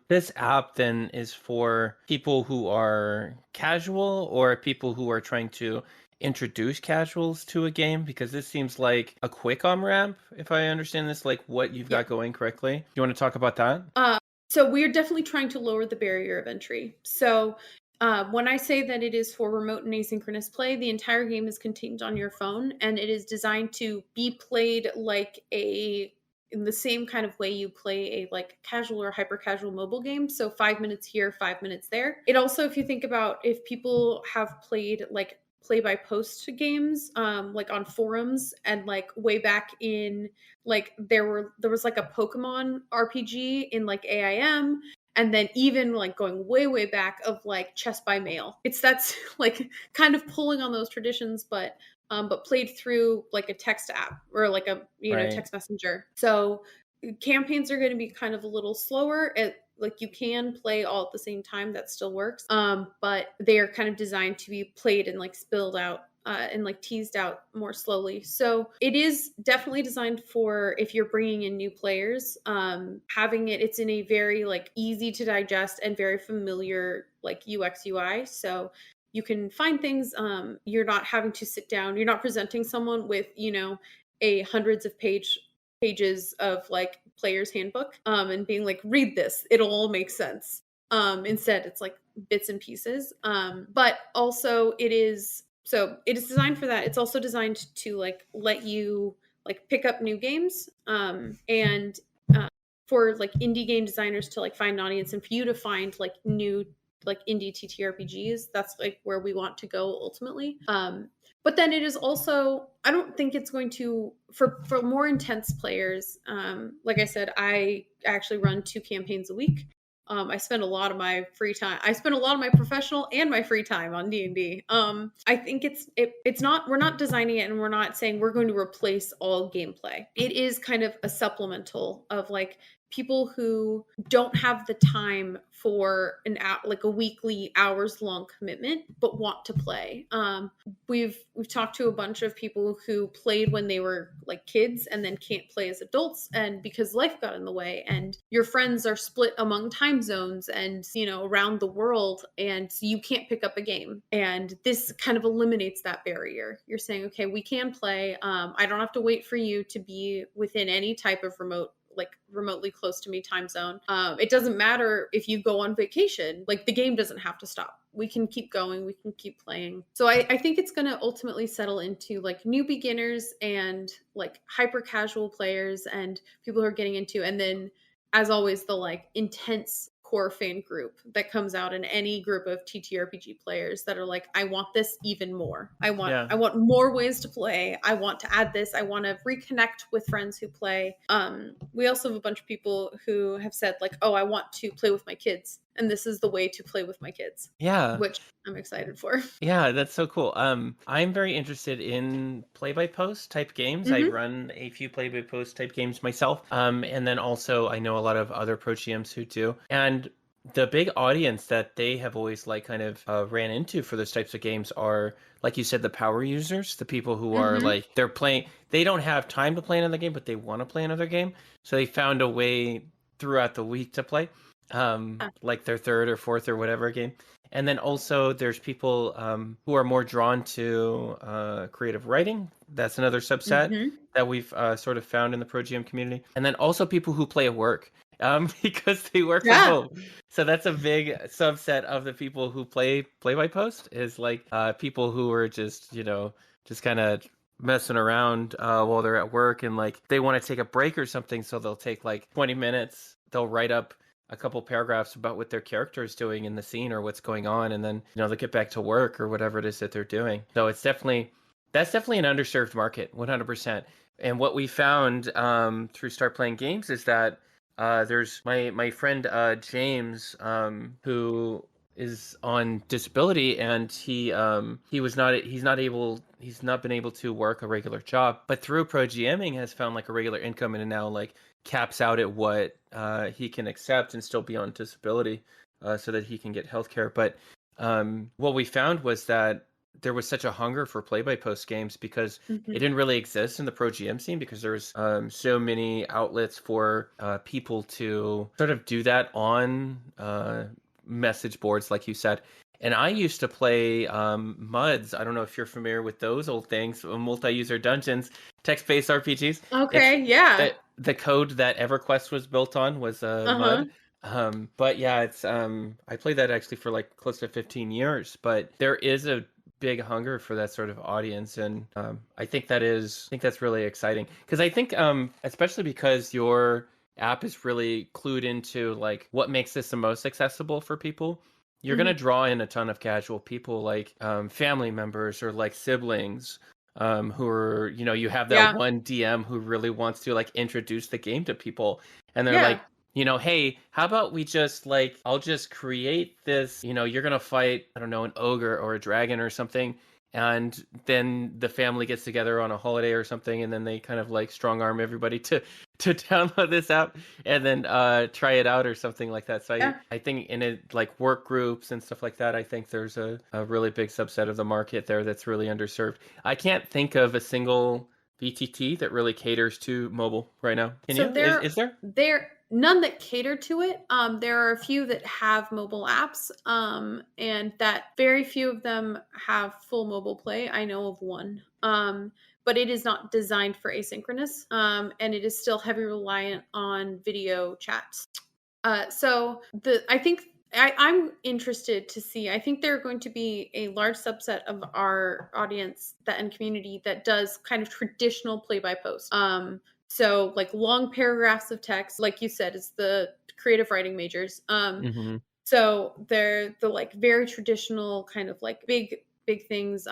This app then is for people who are casual or people who are trying to introduce casuals to a game, because this seems like a quick on-ramp, if I understand this, like what you've got going correctly. You want to talk about that? So we are definitely trying to lower the barrier of entry. So when I say that it is for remote and asynchronous play, the entire game is contained on your phone, and it is designed to be played like in the same kind of way you play a like casual or hyper casual mobile game. So 5 minutes here, 5 minutes there. It also, if you think about if people have played like play by post games, like on forums, and like way back in like there was like a Pokemon RPG in like AIM. And then even like going way, way back of like chess by mail. That's like kind of pulling on those traditions, but played through like a text app or like a text messenger. So campaigns are going to be kind of a little slower. Like you can play all at the same time. That still works. But they are kind of designed to be played in like spilled out and like teased out more slowly. So it is definitely designed for if you're bringing in new players. Having it's in a very like easy to digest and very familiar like UX UI. So you can find things. You're not having to sit down. You're not presenting someone with a hundreds of pages of like player's handbook and being like, read this, it'll all make sense. Instead it's like bits and pieces. But also it is designed for that. It's also designed to like let you like pick up new games and for like indie game designers to like find an audience, and for you to find like new like indie TTRPGs. That's like where we want to go ultimately. But then it is also, I don't think it's going to, for more intense players, like I said, I actually run 2 campaigns a week. I spend a lot of my free time. I spend a lot of my professional and my free time on D&D. I think it's not, we're not designing it and we're not saying we're going to replace all gameplay. It is kind of a supplemental of like people who don't have the time for like a weekly hours long commitment but want to play. We've talked to a bunch of people who played when they were like kids and then can't play as adults, and because life got in the way and your friends are split among time zones and around the world, and you can't pick up a game, and this kind of eliminates that barrier. You're saying, okay, we can play. I don't have to wait for you to be within any type of remotely close to me time zone. It doesn't matter if you go on vacation, like the game doesn't have to stop. We can keep going, we can keep playing. So I think it's going to ultimately settle into like new beginners and like hyper casual players and people who are getting into, and then as always the like intense core fan group that comes out in any group of TTRPG players that are like, I want this even more. I want more ways to play. I want to add this. I want to reconnect with friends who play. We also have a bunch of people who have said like, oh, I want to play with my kids, and this is the way to play with my kids. Yeah. Which I'm excited for. Yeah, that's so cool. I'm very interested in play-by-post type games. I run a few play-by-post type games myself. And then also I know a lot of other pro GMs who do. And the big audience that they have always like kind of ran into for those types of games are, like you said, the power users, the people who are like, they don't have time to play another game, but they want to play another game. So they found a way throughout the week to play, like their third or fourth or whatever game. And then also there's people who are more drawn to creative writing. That's another subset that we've sort of found in the Pro GM community. And then also people who play at work because they work from home. So that's a big subset of the people who play by post, is like people who are just kind of messing around while they're at work, and like they want to take a break or something. So they'll take like 20 minutes. They'll write up a couple paragraphs about what their character is doing in the scene or what's going on, and then they'll get back to work or whatever it is that they're doing. So that's definitely an underserved market, 100%. And what we found through Start Playing Games is that there's my friend James, who is on disability, and he's not been able to work a regular job, but through pro GMing has found like a regular income, and now like caps out at what he can accept and still be on disability, so that he can get healthcare. But what we found was that there was such a hunger for play-by-post games because it didn't really exist in the pro GM scene, because there's so many outlets for people to sort of do that on message boards, like you said. And I used to play MUDs. I don't know if you're familiar with those old things, multi-user dungeons, text-based RPGs. Okay, The code that EverQuest was built on was MUD. But yeah, it's I played that actually for like close to 15 years. But there is a big hunger for that sort of audience, and I think that's really exciting, because I think especially because your app is really clued into like what makes this the most accessible for people. You're going to draw in a ton of casual people, like family members or like siblings, who are, you have that one DM who really wants to like introduce the game to people. And they're like, hey, how about we just like, I'll just create this, you're going to fight, I don't know, an ogre or a dragon or something. and then the family gets together on a holiday or something, and then they kind of like strong arm everybody to download this app and then try it out or something like that. So Yeah. I think in it, like work groups and stuff like that, I think there's a really big subset of the market there that's really underserved. I can't think of a single VTT that really caters to mobile right now. Can So you? Is there? there none that cater to it. There are a few that have mobile apps, and that very few of them have full mobile play. I know of one. But it is not designed for asynchronous, and it is still heavy reliant on video chats. So I think I'm interested to see. I think there are going to be a large subset of our audience that and community that does kind of traditional play by post. So like long paragraphs of text, like you said, is the creative writing majors. Mm-hmm. So they're the like very traditional kind of like big things.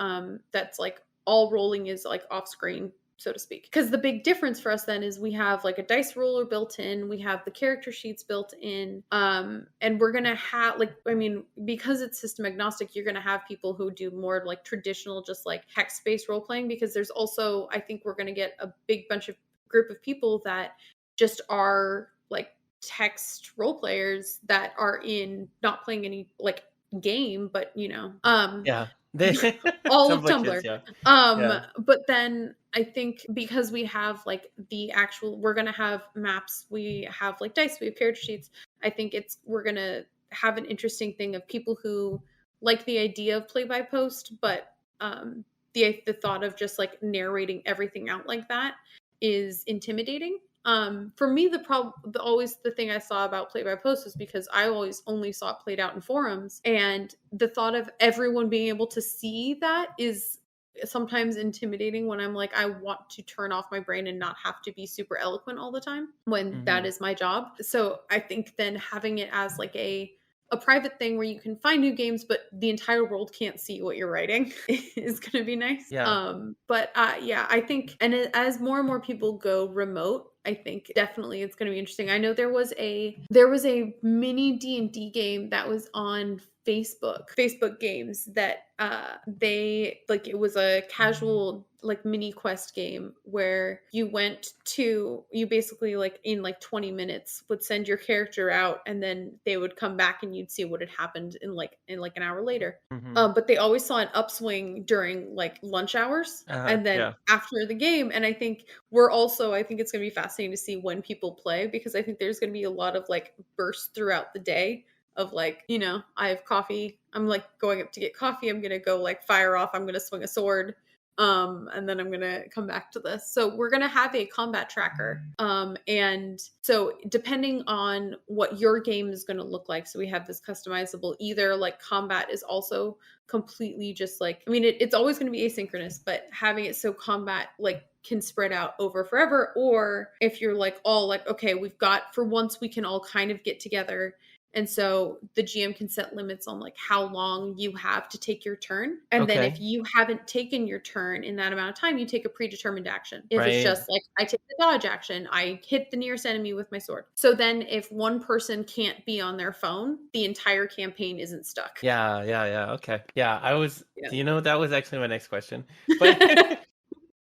That's like all rolling is like off screen, so to speak. Because the big difference for us then is we have like a dice roller built in, we have the character sheets built in, and we're gonna have like, I mean, because it's system agnostic, you're gonna have people who do more like traditional, just like text based role playing. Because there's also, I think we're gonna get a big bunch of group of people that just are like text role players that are in not playing any like game, but Yeah. They all sounds of like kids. Tumblr. Yeah. Yeah. But then I think because we have like we're gonna have maps, we have like dice, we have character sheets. I think we're gonna have an interesting thing of people who like the idea of play by post, but the thought of just like narrating everything out like that is intimidating. For me, always the thing I saw about play by post was because I always only saw it played out in forums, and the thought of everyone being able to see that is sometimes intimidating when I'm like, I want to turn off my brain and not have to be super eloquent all the time when that Mm-hmm. is my job. So I think then having it as like a private thing where you can find new games, but the entire world can't see what you're writing is going to be nice. Yeah. But yeah, I think, and as more and more people go remote, I think definitely it's going to be interesting. I know there was a mini D&D game that was on Facebook games that they like, it was a casual like mini quest game where you basically like in like 20 minutes would send your character out, and then they would come back and you'd see what had happened in like an hour later. Mm-hmm. But they always saw an upswing during like lunch hours and then Yeah. after the game. And I think I think it's going to be fascinating to see when people play, because I think there's going to be a lot of like bursts throughout the day of like, I have coffee, I'm like going up to get coffee, I'm going to go like fire off, I'm going to swing a sword, and then I'm going to come back to this. So we're going to have a combat tracker. And so depending on what your game is going to look like, so we have this customizable, either like combat is also completely just like, I mean, it's always going to be asynchronous, but having it so combat like can spread out over forever. Or if you're like all like, okay, we've got, for once we can all kind of get together, and so the GM can set limits on like how long you have to take your turn. And then if you haven't taken your turn in that amount of time, you take a predetermined action. If it's just like, I take the dodge action, I hit the nearest enemy with my sword. So then if one person can't be on their phone, the entire campaign isn't stuck. Yeah. Okay. Yeah, that was actually my next question. But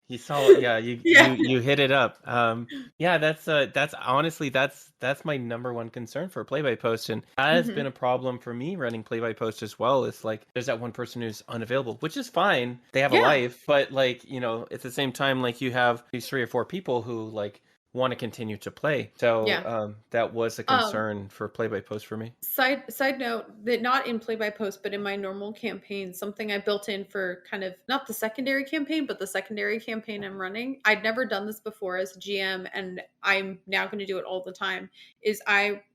you saw, yeah, you hit it up. Yeah, that's honestly that's my number one concern for play by post, and that has been a problem for me running play by post as well. It's like there's that one person who's unavailable, which is fine. They have a life, but like, at the same time, like you have these 3 or 4 people who like want to continue to play. So that was a concern for play by post for me. Side note, that not in play by post, but in my normal campaign, something I built in for kind of not the secondary campaign, but the secondary campaign I'm running. I'd never done this before as a GM, and I'm now going to do it all the time.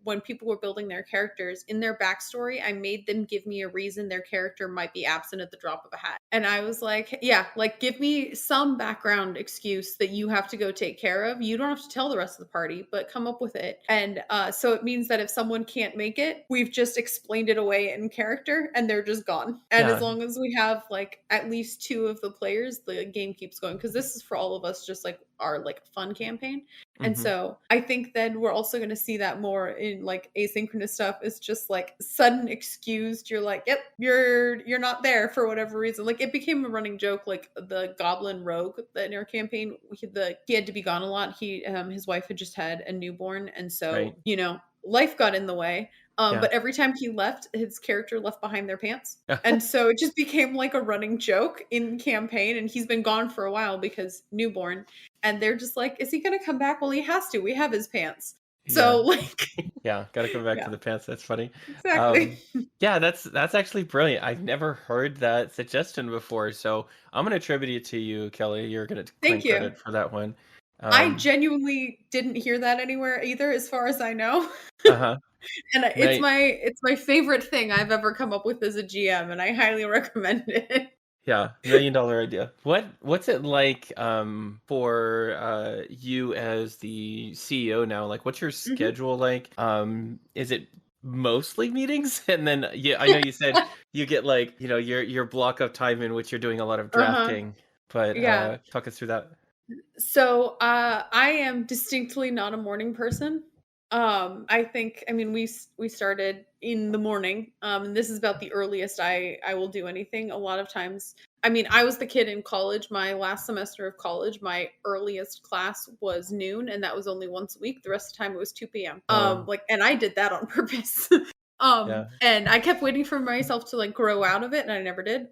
When people were building their characters, in their backstory, I made them give me a reason their character might be absent at the drop of a hat. And I was like, yeah, like give me some background excuse that you have to go take care of. You don't have to tell the rest of the party, but come up with it. And so it means that if someone can't make it, we've just explained it away in character and they're just gone. And as long as we have like at least 2 of the players, the game keeps going, because this is for all of us just like our like fun campaign. And Mhm. so I think then we're also going to see that more in like asynchronous stuff. It's just like sudden excused. You're like, yep, you're not there for whatever reason. Like it became a running joke. Like the Goblin Rogue that in our campaign, he had to be gone a lot. His wife had just had a newborn, and so Right. life got in the way. Yeah. But every time he left, his character left behind their pants. And so it just became like a running joke in campaign. And he's been gone for a while because newborn. And they're just like, is he going to come back? Well, he has to. We have his pants. Yeah. So, like, Yeah, gotta come back to yeah, the pants. That's funny. exactly. Um, yeah, that's actually brilliant. I've never heard that suggestion before, so I'm gonna attribute it to you, Kelly. You're gonna claim Thank you. credit for that one. I Um, genuinely didn't hear that anywhere either, as far as I know. uh-huh. And Right. it's my favorite thing I've ever come up with as a GM, and I highly recommend it. Yeah, $1 million idea. What's it like for you as the CEO now? Like what's your Mhm. schedule like? Is it mostly meetings? And then yeah, I know you said you get like, your block of time in which you're doing a lot of Uh-huh. drafting, but Yeah. talk us through that. So, I am distinctly not a morning person. I think, I mean, we started in the morning, and this is about the earliest I will do anything. A lot of times, I mean, I was the kid in college. My last semester of college, my earliest class was noon, and that was only once a week. The rest of the time, it was 2 p.m. Oh, And I did that on purpose. yeah. And I kept waiting for myself to like grow out of it, and I never did.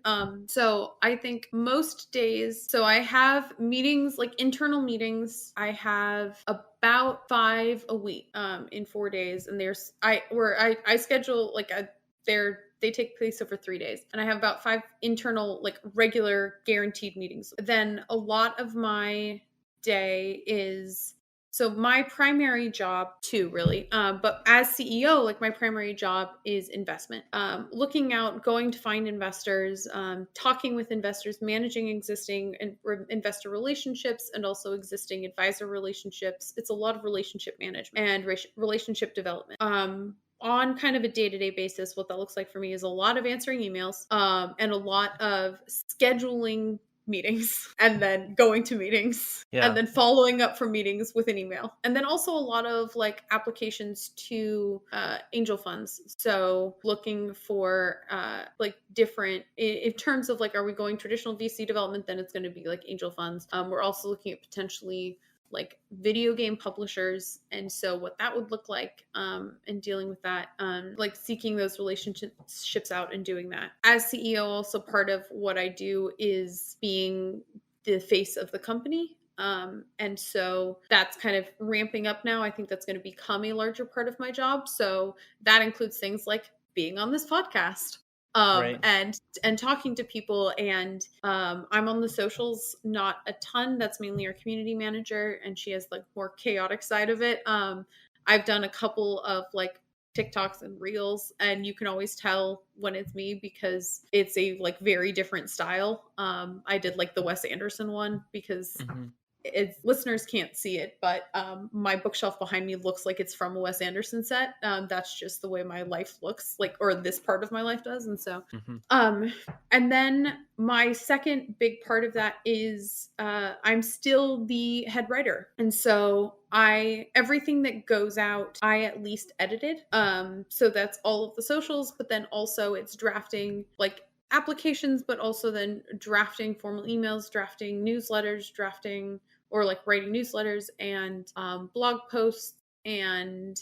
So I think most days, so I have meetings, like internal meetings. I have about 5 a week, in 4 days, and I schedule like they take place over 3 days, and I have about five internal, like regular guaranteed meetings. Then a lot of my day is so my primary job too, really, but as CEO, like my primary job is investment, looking out, going to find investors, talking with investors, managing existing investor relationships, and also existing advisor relationships. It's a lot of relationship management and relationship development. On kind of a day-to-day basis, what that looks like for me is a lot of answering emails, and a lot of scheduling meetings and then going to meetings and Yeah. then following up from meetings with an email, and then also a lot of like applications to angel funds. So looking for like different in terms of like, are we going traditional VC development, then it's going to be like angel funds. We're also looking at potentially like video game publishers, and so what that would look like, and dealing with that, like seeking those relationships out and doing that as CEO. Also part of what I do is being the face of the company, and so that's kind of ramping up now. I think that's going to become a larger part of my job, so that includes things like being on this podcast, Right. and talking to people, and I'm on the socials not a ton. That's mainly our community manager, and she has like more chaotic side of it. I've done a couple of like TikToks and reels, and you can always tell when it's me because it's a like very different style. I did like the Wes Anderson one because Hmm. listeners can't see it, but my bookshelf behind me looks like it's from a Wes Anderson set. That's just the way my life looks like, or this part of my life does. And so, Hmm. um, and then my second big part of that is I'm still the head writer, and so everything that goes out, I at least edited. So that's all of the socials, but then also it's drafting like applications, but also then drafting formal emails, drafting newsletters, drafting or like writing newsletters, and blog posts, and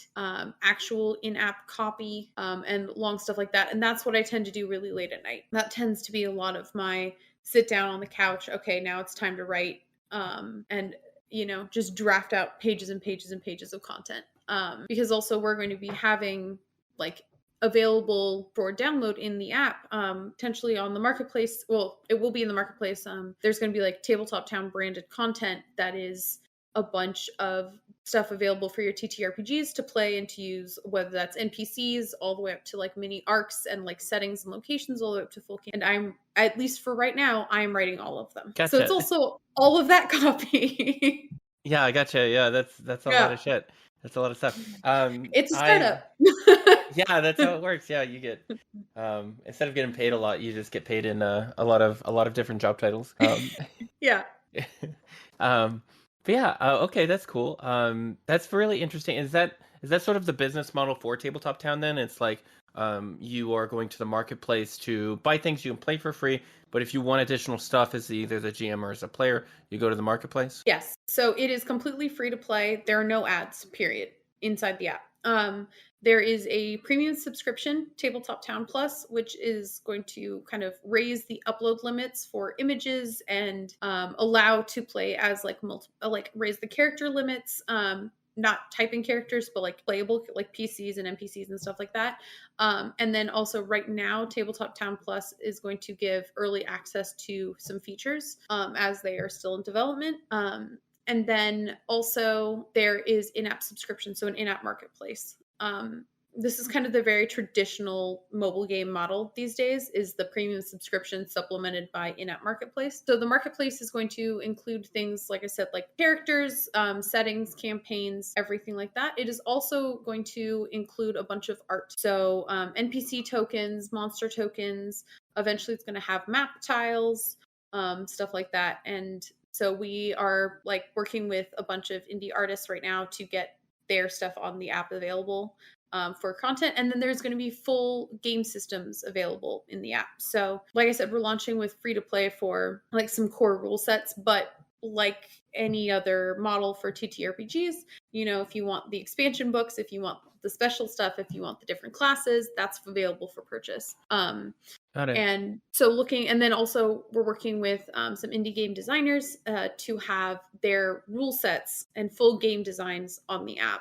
actual in-app copy, and long stuff like that. And that's what I tend to do really late at night. That tends to be a lot of my sit down on the couch. Okay, now it's time to write, and just draft out pages and pages and pages of content. Because also we're going to be having like available for download in the app, potentially on the marketplace. Well, it will be in the marketplace. There's going to be like Tabletop Town branded content that is a bunch of stuff available for your TTRPGs to play and to use, whether that's NPCs all the way up to like mini arcs and like settings and locations all the way up to full game. And I'm, at least for right now, I'm writing all of them. So it's Gotcha. also all of that copy. Yeah, I gotcha. Yeah, that's a lot Yeah. of shit. That's a lot of stuff. It's a I startup. Yeah, that's how it works. Yeah, you get instead of getting paid a lot, you just get paid in a lot of different job titles. Yeah. Um, But yeah, okay, that's cool. That's really interesting. Is that sort of the business model for Tabletop Town then? It's like you are going to the marketplace to buy things you can play for free, but if you want additional stuff as either the GM or as a player, you go to the marketplace? Yes. So it is completely free to play. There are no ads, period, inside the app. There is a premium subscription, Tabletop Town Plus, which is going to kind of raise the upload limits for images and allow to play as like raise the character limits. Not typing characters, but like playable, like PCs and NPCs and stuff like that. And then also right now, Tabletop Town Plus is going to give early access to some features as they are still in development. And then also there is in-app subscription, so an in-app marketplace. This is kind of the very traditional mobile game model these days, is the premium subscription supplemented by in-app marketplace. So the marketplace is going to include things, like I said, like characters, settings, campaigns, everything like that. It is also going to include a bunch of art. So NPC tokens, monster tokens. Eventually it's going to have map tiles, stuff like that. And so we are like working with a bunch of indie artists right now to get their stuff on the app available for content. And then there's going to be full game systems available in the app. So like I said, we're launching with free to play for like some core rule sets, but like any other model for TTRPGs, if you want the expansion books, if you want the special stuff, if you want the different classes, that's available for purchase. Got it. And so and then also we're working with some indie game designers to have their rule sets and full game designs on the app.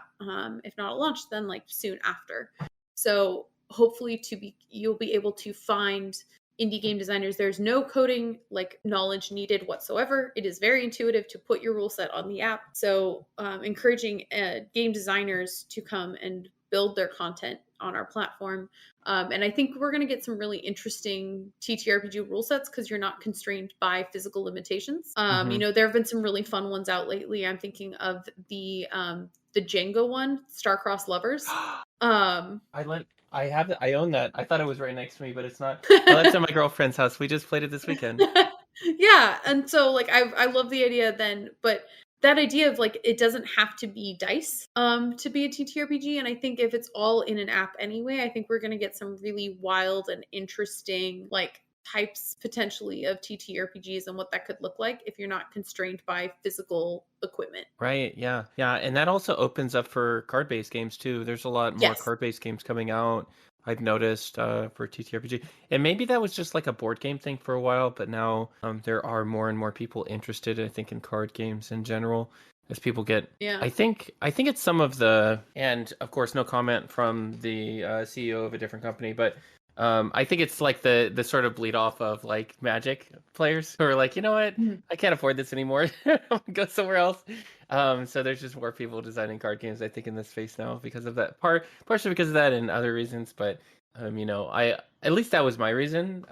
If not at launch, then like soon after. So hopefully you'll be able to find indie game designers. There's no coding like knowledge needed whatsoever. It is very intuitive to put your rule set on the app. So encouraging game designers to come and build their content on our platform. And I think we're going to get some really interesting TTRPG rule sets because you're not constrained by physical limitations. There have been some really fun ones out lately. I'm thinking of the Django one, Star-Crossed Lovers. I own that. I thought it was right next to me, but it's not. Oh, that's at my girlfriend's house. We just played it this weekend. Yeah, and so like I love the idea then, but that idea of like it doesn't have to be dice to be a TTRPG, and I think if it's all in an app anyway, I think we're going to get some really wild and interesting like types potentially of TTRPGs and what that could look like if you're not constrained by physical equipment. Right, yeah. Yeah, and that also opens up for card-based games too. There's a lot more Yes. card-based games coming out, I've noticed, for TTRPG. And maybe that was just like a board game thing for a while, but now there are more and more people interested, I think, in card games in general as people get. Yeah. I think it's some of the, and of course no comment from the CEO of a different company, but I think it's like the sort of bleed off of like Magic players who are like, you know what, I can't afford this anymore. I'm gonna go somewhere else. So there's just more people designing card games, I think, in this space now because of that. Partially because of that and other reasons, but I at least that was my reason.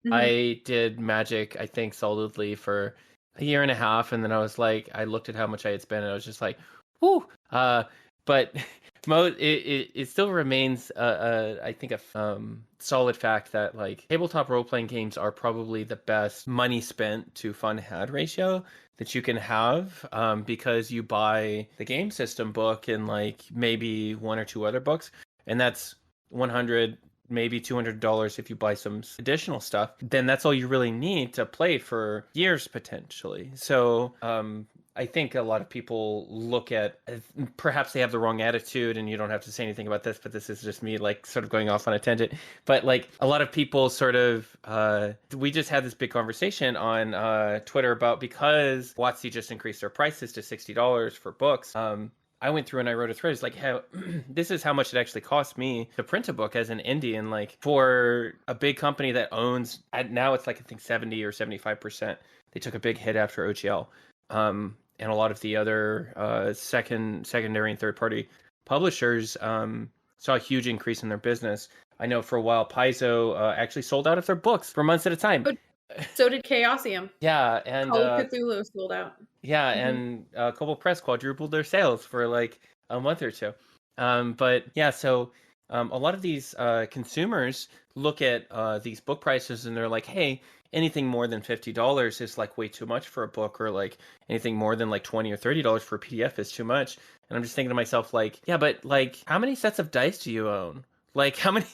I did Magic, I think, solidly for a year and a half, and then I was like, I looked at how much I had spent, and I was just like, whoo. But it still remains, I think, a solid fact that like tabletop role-playing games are probably the best money spent to fun had ratio that you can have, because you buy the game system book and like maybe one or two other books, and that's $100, maybe $200 if you buy some additional stuff. Then that's all you really need to play for years potentially. So I think a lot of people look at, perhaps they have the wrong attitude, and you don't have to say anything about this, but this is just me like sort of going off on a tangent. But like a lot of people sort of, we just had this big conversation on Twitter about, because WotC just increased their prices to $60 for books. I went through and I wrote a thread. It's like, how this is how much it actually cost me to print a book as an indie, and like for a big company that owns, now it's like I think 70 or 75%. They took a big hit after OGL. And a lot of the other secondary and third party publishers saw a huge increase in their business. I know for a while Paizo actually sold out of their books for months at a time. But so did Chaosium. Yeah, and Call of Cthulhu sold out. Yeah, and Kobold Press quadrupled their sales for like a month or two. But yeah, so a lot of these consumers look at these book prices and they're like, hey, anything more than $50 is like way too much for a book, or like anything more than like $20 or $30 for a PDF is too much. And I'm just thinking to myself, like, yeah, but like, how many sets of dice do you own? Like, how many,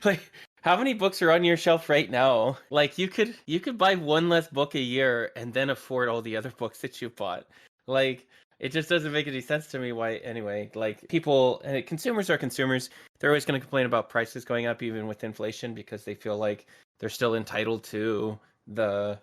like, how many books are on your shelf right now? Like, you could buy one less book a year and then afford all the other books that you bought. Like, it just doesn't make any sense to me why, anyway, like, people, and consumers are consumers. They're always going to complain about prices going up even with inflation, because they feel like they're still entitled to the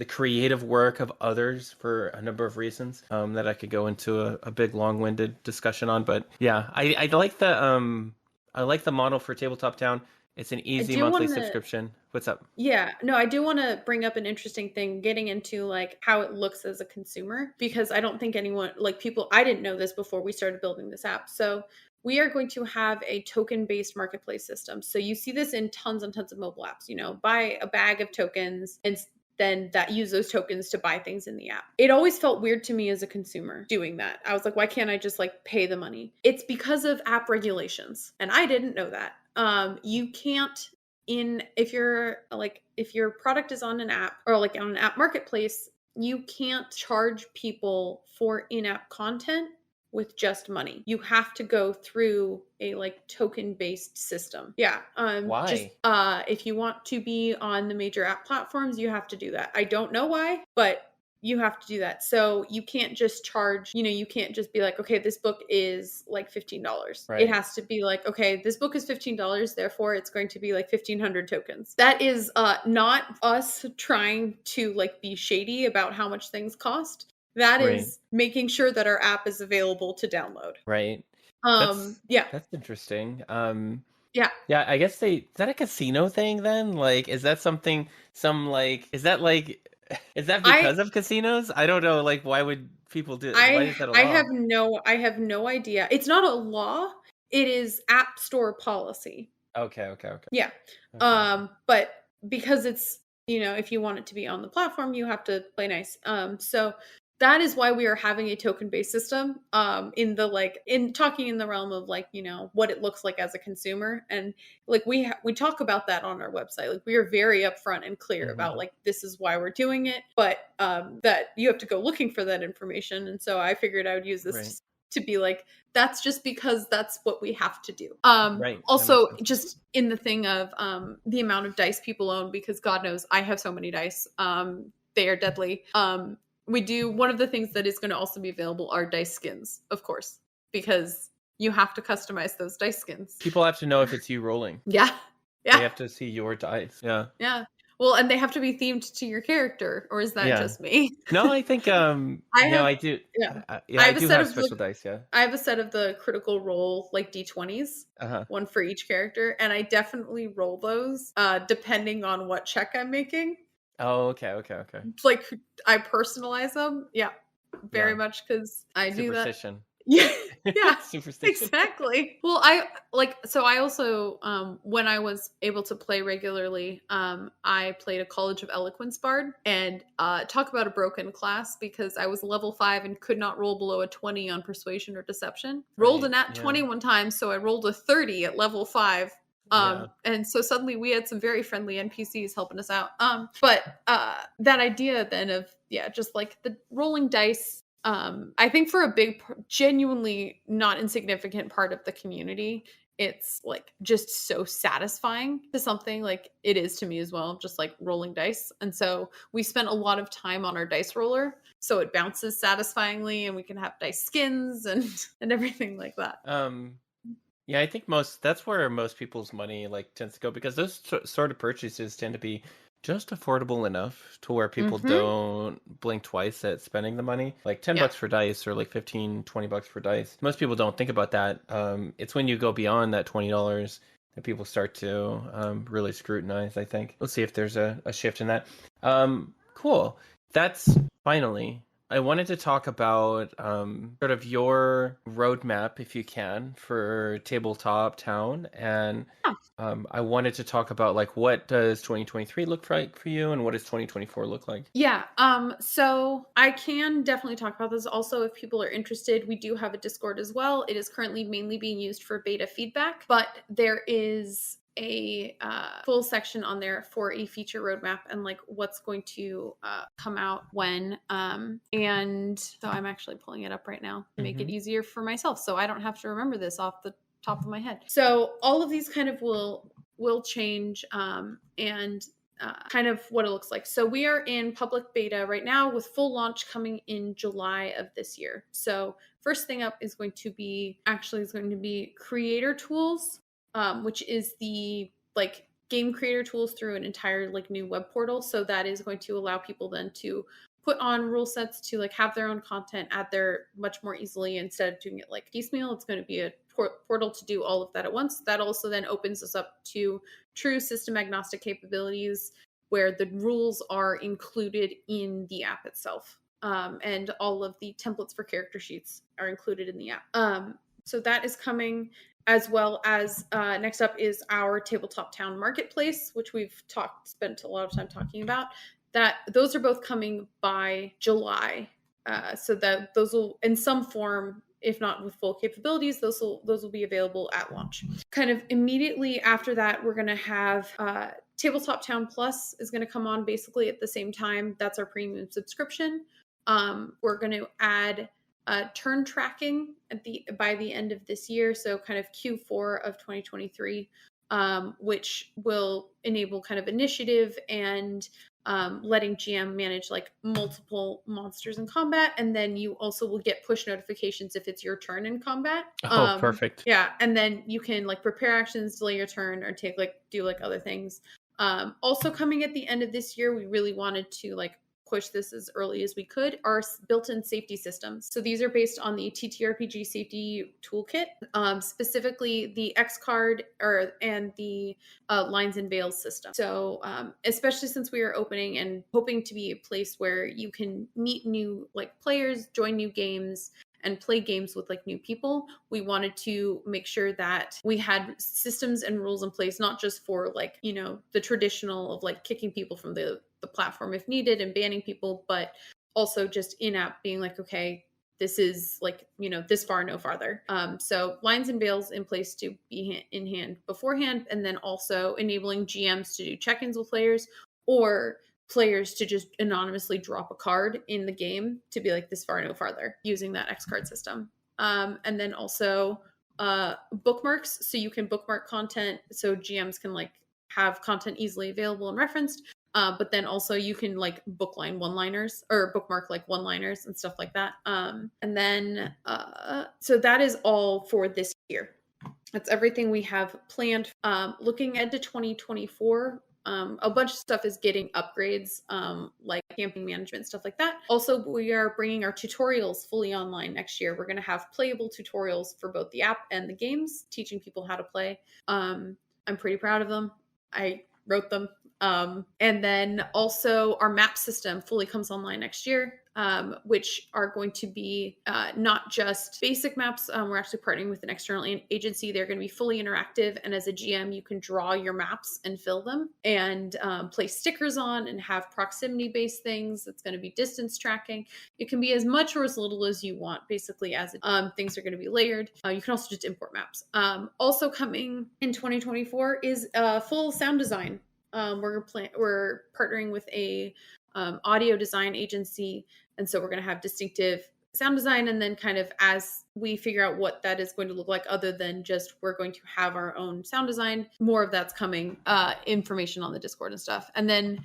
creative work of others for a number of reasons that I could go into a big long-winded discussion on. But yeah, I like the model for Tabletop Town. It's an I easy do monthly want to, subscription. What's up? yeah, no, I do want to bring up an interesting thing getting into like how it looks as a consumer, because I don't think anyone, like people, I didn't know this before we started building this app. So we are going to have a token based marketplace system. So you see this in tons and tons of mobile apps, buy a bag of tokens and then that use those tokens to buy things in the app. It always felt weird to me as a consumer doing that. I was like, why can't I just like pay the money? It's because of app regulations. And I didn't know that. You can't if your product is on an app or like on an app marketplace, you can't charge people for in-app content with just money. You have to go through a like token based system. Yeah. Just Why? if you want to be on the major app platforms, you have to do that. I don't know why, but you have to do that. So you can't just charge, you can't just be like, okay, this book is like $15. It Right. has to be like, okay, this book is $15, therefore it's going to be like 1,500 tokens. That is not us trying to like be shady about how much things cost. That Right. is making sure that our app is available to download. Right. Yeah. That's interesting. Yeah. Yeah, I guess is that a casino thing then? Like, is that something, is that like, is that I because of casinos? I don't know. Like, why would people do it? Why I is that a I law? have no idea. It's not a law. It is app store policy. Okay, okay, okay, Yeah. okay. But because it's, if you want it to be on the platform, you have to play nice. So that is why we are having a token-based system, in talking in the realm of like, what it looks like as a consumer. And like we talk about that on our website. Like we are very upfront and clear about Hmm. like this is why we're doing it, but that you have to go looking for that information. And so I figured I would use Right, this to be like, that's just because that's what we have to do. right. That makes Also sense. just in the thing of the amount of dice people own, because God knows I have so many dice. They are deadly. We do one of the things that is going to also be available are dice skins, of course, because you have to customize those dice skins. People have to know if it's you rolling. Yeah. They Yeah. have to see your dice. Yeah, Yeah. Well, and they have to be themed to your character, or is that yeah. just me? No, I think I have I do. yeah. Yeah, I I have a do set have of special dice. Yeah. I have a set of the critical role like D20s, Uh-huh. one for each character, and I definitely roll those depending on what check I'm making. Oh, okay, okay, okay. Like I personalize them. Yeah, very Yeah. much because I do that. Superstition. Yeah, yeah, Superstition. exactly. Well, I also when I was able to play regularly, I played a College of Eloquence bard, and talk about a broken class, because I was level 5 and could not roll below a 20 on persuasion or deception. Rolled a Right. nat Yeah. 20 one time, so I rolled a 30 at level 5. Yeah. And so suddenly we had some very friendly NPCs helping us out. But that idea then of, yeah, just like the rolling dice, I think for a genuinely not insignificant part of the community, it's like just so satisfying to something, like it is to me as well, just like rolling dice. And so we spent a lot of time on our dice roller, so it bounces satisfyingly and we can have dice skins and and everything like that. Yeah, I think that's where most people's money like tends to go, because those sort of purchases tend to be just affordable enough to where people Mhm. don't blink twice at spending the money. Like 10 Yeah. bucks for dice, or like 15, $20 for dice. Most people don't think about that. It's when you go beyond that $20 that people start to really scrutinize, I think. Let's see if there's a shift in that. Cool. That's finally. I wanted to talk about sort of your roadmap, if you can, for Tabletop Town, and Yeah. I wanted to talk about like what does 2023 look like for you, and what does 2024 look like? Yeah. So I can definitely talk about this. Also, if people are interested, we do have a Discord as well. It is currently mainly being used for beta feedback, but there is a full section on there for a feature roadmap and like what's going to come out when. And so I'm actually pulling it up right now to make it easier for myself, so I don't have to remember this off the top of my head. So all of these kind of will change, and kind of what it looks like. So we are in public beta right now with full launch coming in July of this year. So first thing up is going to be creator tools, which is the like game creator tools through an entire like new web portal. So that is going to allow people then to put on rule sets to like have their own content, add their much more easily instead of doing it like piecemeal. It's going to be a portal to do all of that at once. That also then opens us up to true system agnostic capabilities where the rules are included in the app itself. And all of the templates for character sheets are included in the app. So that is coming, as well as next up is our Tabletop Town Marketplace, which we've spent a lot of time talking about. Those are both coming by July. So that those will, in some form, if not with full capabilities, those will be available at launch. Kind of immediately after that, we're going to have Tabletop Town Plus is going to come on basically at the same time. That's our premium subscription. We're going to add turn tracking by the end of this year, so kind of Q4 of 2023, which will enable kind of initiative and letting GM manage like multiple monsters in combat, and then you also will get push notifications if it's your turn in combat. Oh, perfect. Yeah, and then you can like prepare actions, delay your turn, or do other things. Also coming at the end of this year, we really wanted to like push this as early as we could, are built-in safety systems. So these are based on the TTRPG safety toolkit, specifically the X card and the lines and veils system. So especially since we are opening and hoping to be a place where you can meet new like players, join new games, and play games with like new people, we wanted to make sure that we had systems and rules in place, not just for like, you know, the traditional of like kicking people from the platform if needed and banning people, but also just in-app being like, okay, this is like, you know, this far, no farther. So lines and veils in place to be in hand beforehand, and then also enabling GMs to do check-ins with players, or players to just anonymously drop a card in the game to be like this far, no farther, using that X card system. And then also bookmarks, so you can bookmark content so GMs can like have content easily available and referenced. But then also you can like bookline one-liners or bookmark like one-liners and stuff like that. And then, so that is all for this year. That's everything we have planned. Looking ahead to 2024, a bunch of stuff is getting upgrades, like campaign management, stuff like that. Also, we are bringing our tutorials fully online next year. We're going to have playable tutorials for both the app and the games, teaching people how to play. I'm pretty proud of them. I wrote them. And then also our map system fully comes online next year, which are going to be not just basic maps. We're actually partnering with an external agency. They're going to be fully interactive. And as a GM, you can draw your maps and fill them and place stickers on and have proximity-based things. It's going to be distance tracking. It can be as much or as little as you want, basically, as things are going to be layered. You can also just import maps. Also coming in 2024 is full sound design. We're partnering with a audio design agency, and so we're going to have distinctive sound design, and then kind of as we figure out what that is going to look like, other than just we're going to have our own sound design, more of that's coming, information on the Discord and stuff. And then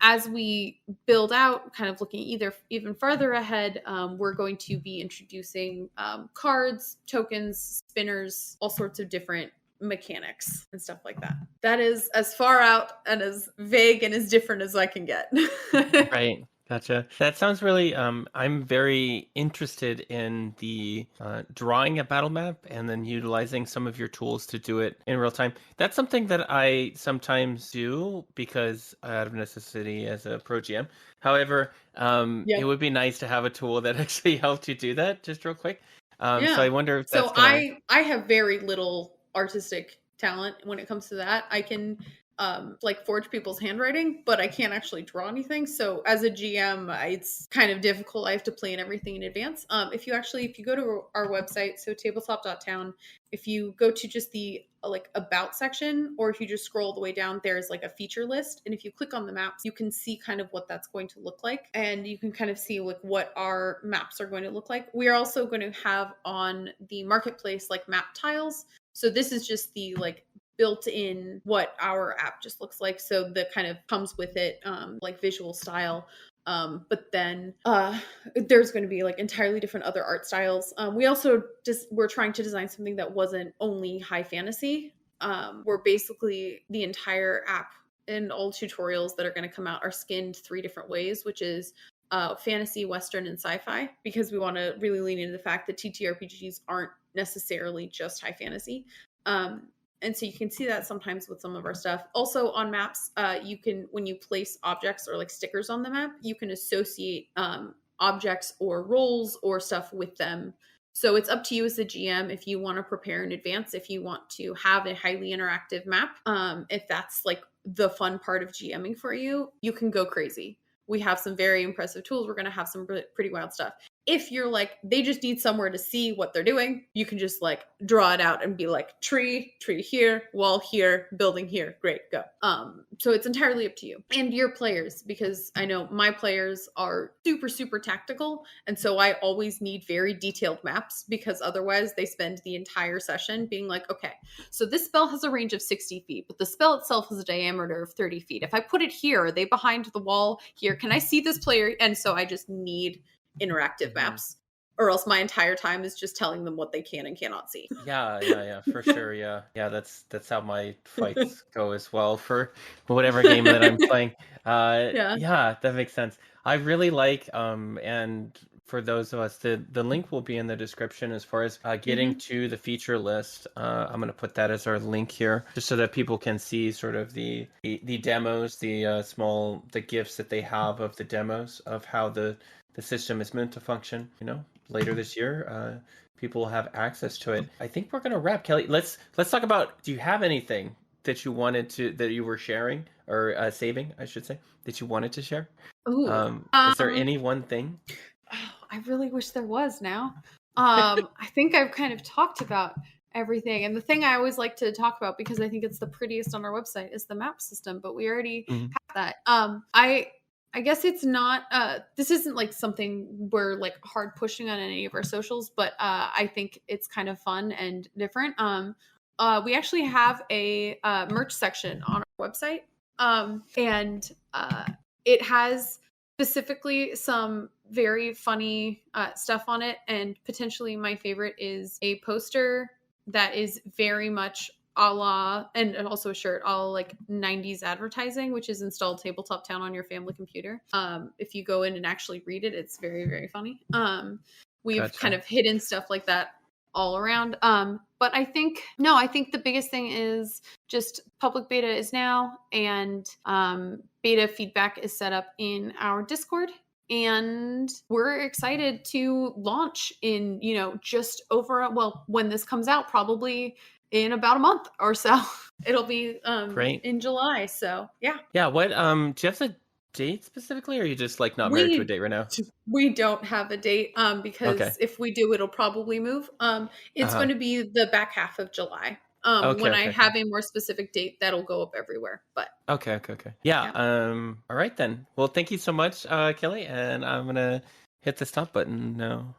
as we build out, kind of looking even farther ahead, we're going to be introducing cards, tokens, spinners, all sorts of different mechanics and stuff like that. That is as far out and as vague and as different as I can get. Right. Gotcha. That sounds really, I'm very interested in the drawing a battle map and then utilizing some of your tools to do it in real time. That's something that I sometimes do because out of necessity as a pro GM. However, it would be nice to have a tool that actually helped you do that just real quick. So I wonder if that's I have very little artistic talent when it comes to that. I can like forge people's handwriting, but I can't actually draw anything. So as a GM, it's kind of difficult. I have to plan everything in advance. If you go to our website, so tabletop.town, if you go to just the like about section, or if you just scroll the way down, there's like a feature list. And if you click on the maps, you can see kind of what that's going to look like. And you can kind of see like what our maps are going to look like. We are also going to have on the marketplace like map tiles. So this is just the like built in what our app just looks like. So that kind of comes with it, like visual style. But then there's going to be like entirely different other art styles. We also we're trying to design something that wasn't only high fantasy. We're basically the entire app and all tutorials that are going to come out are skinned 3 different ways, which is fantasy, Western, and sci-fi, because we want to really lean into the fact that TTRPGs aren't necessarily just high fantasy. And so you can see that sometimes with some of our stuff. Also on maps, you can, when you place objects or like stickers on the map, you can associate objects or roles or stuff with them. So it's up to you as a GM if you want to prepare in advance, if you want to have a highly interactive map. If that's like the fun part of GMing for you, you can go crazy. We have some very impressive tools. We're going to have some pretty wild stuff. If you're like, they just need somewhere to see what they're doing, you can just like draw it out and be like tree here, wall here, building here. Great, go. So it's entirely up to you and your players, because I know my players are super, super tactical. And so I always need very detailed maps, because otherwise they spend the entire session being like, okay, so this spell has a range of 60 feet, but the spell itself has a diameter of 30 feet. If I put it here, are they behind the wall here? Can I see this player? And so I just need interactive maps, or else my entire time is just telling them what they can and cannot see. Yeah, for sure. Yeah, that's how my fights go as well for whatever game that I'm playing. Yeah, that makes sense. I really like and for those of us, the link will be in the description as far as getting to the feature list. I'm going to put that as our link here, just so that people can see sort of the demos, the gifts that they have of the demos of how the system is meant to function. Later this year, people will have access to it. I think we're going to wrap. Kelly, let's talk about, do you have anything that you wanted to, that you were sharing or saving, I should say, that you wanted to share? Is there any one thing? Oh, I really wish there was now. I think I've kind of talked about everything. And the thing I always like to talk about, because I think it's the prettiest on our website, is the map system, but we already have that. I guess it's not, this isn't like something we're like hard pushing on any of our socials, but I think it's kind of fun and different. We actually have a merch section on our website, and it has specifically some very funny stuff on it. And potentially my favorite is a poster that is very much a la, and also a shirt, all like 90s advertising, which is installed Tabletop Town on your family computer. If you go in and actually read it, it's very, very funny. We've kind of hidden stuff like that all around. But I think the biggest thing is just public beta is now, and beta feedback is set up in our Discord. And we're excited to launch in, just over, when this comes out, probably in about a month or so. It'll be Great. in July. So yeah. Yeah. What do you have the date specifically, or are you just like not married to a date right now? We don't have a date because if we do, it'll probably move. It's going to be the back half of July. When I have a more specific date, that'll go up everywhere. But okay. Yeah. All right then. Well, thank you so much, Kelly, and I'm gonna hit the stop button now.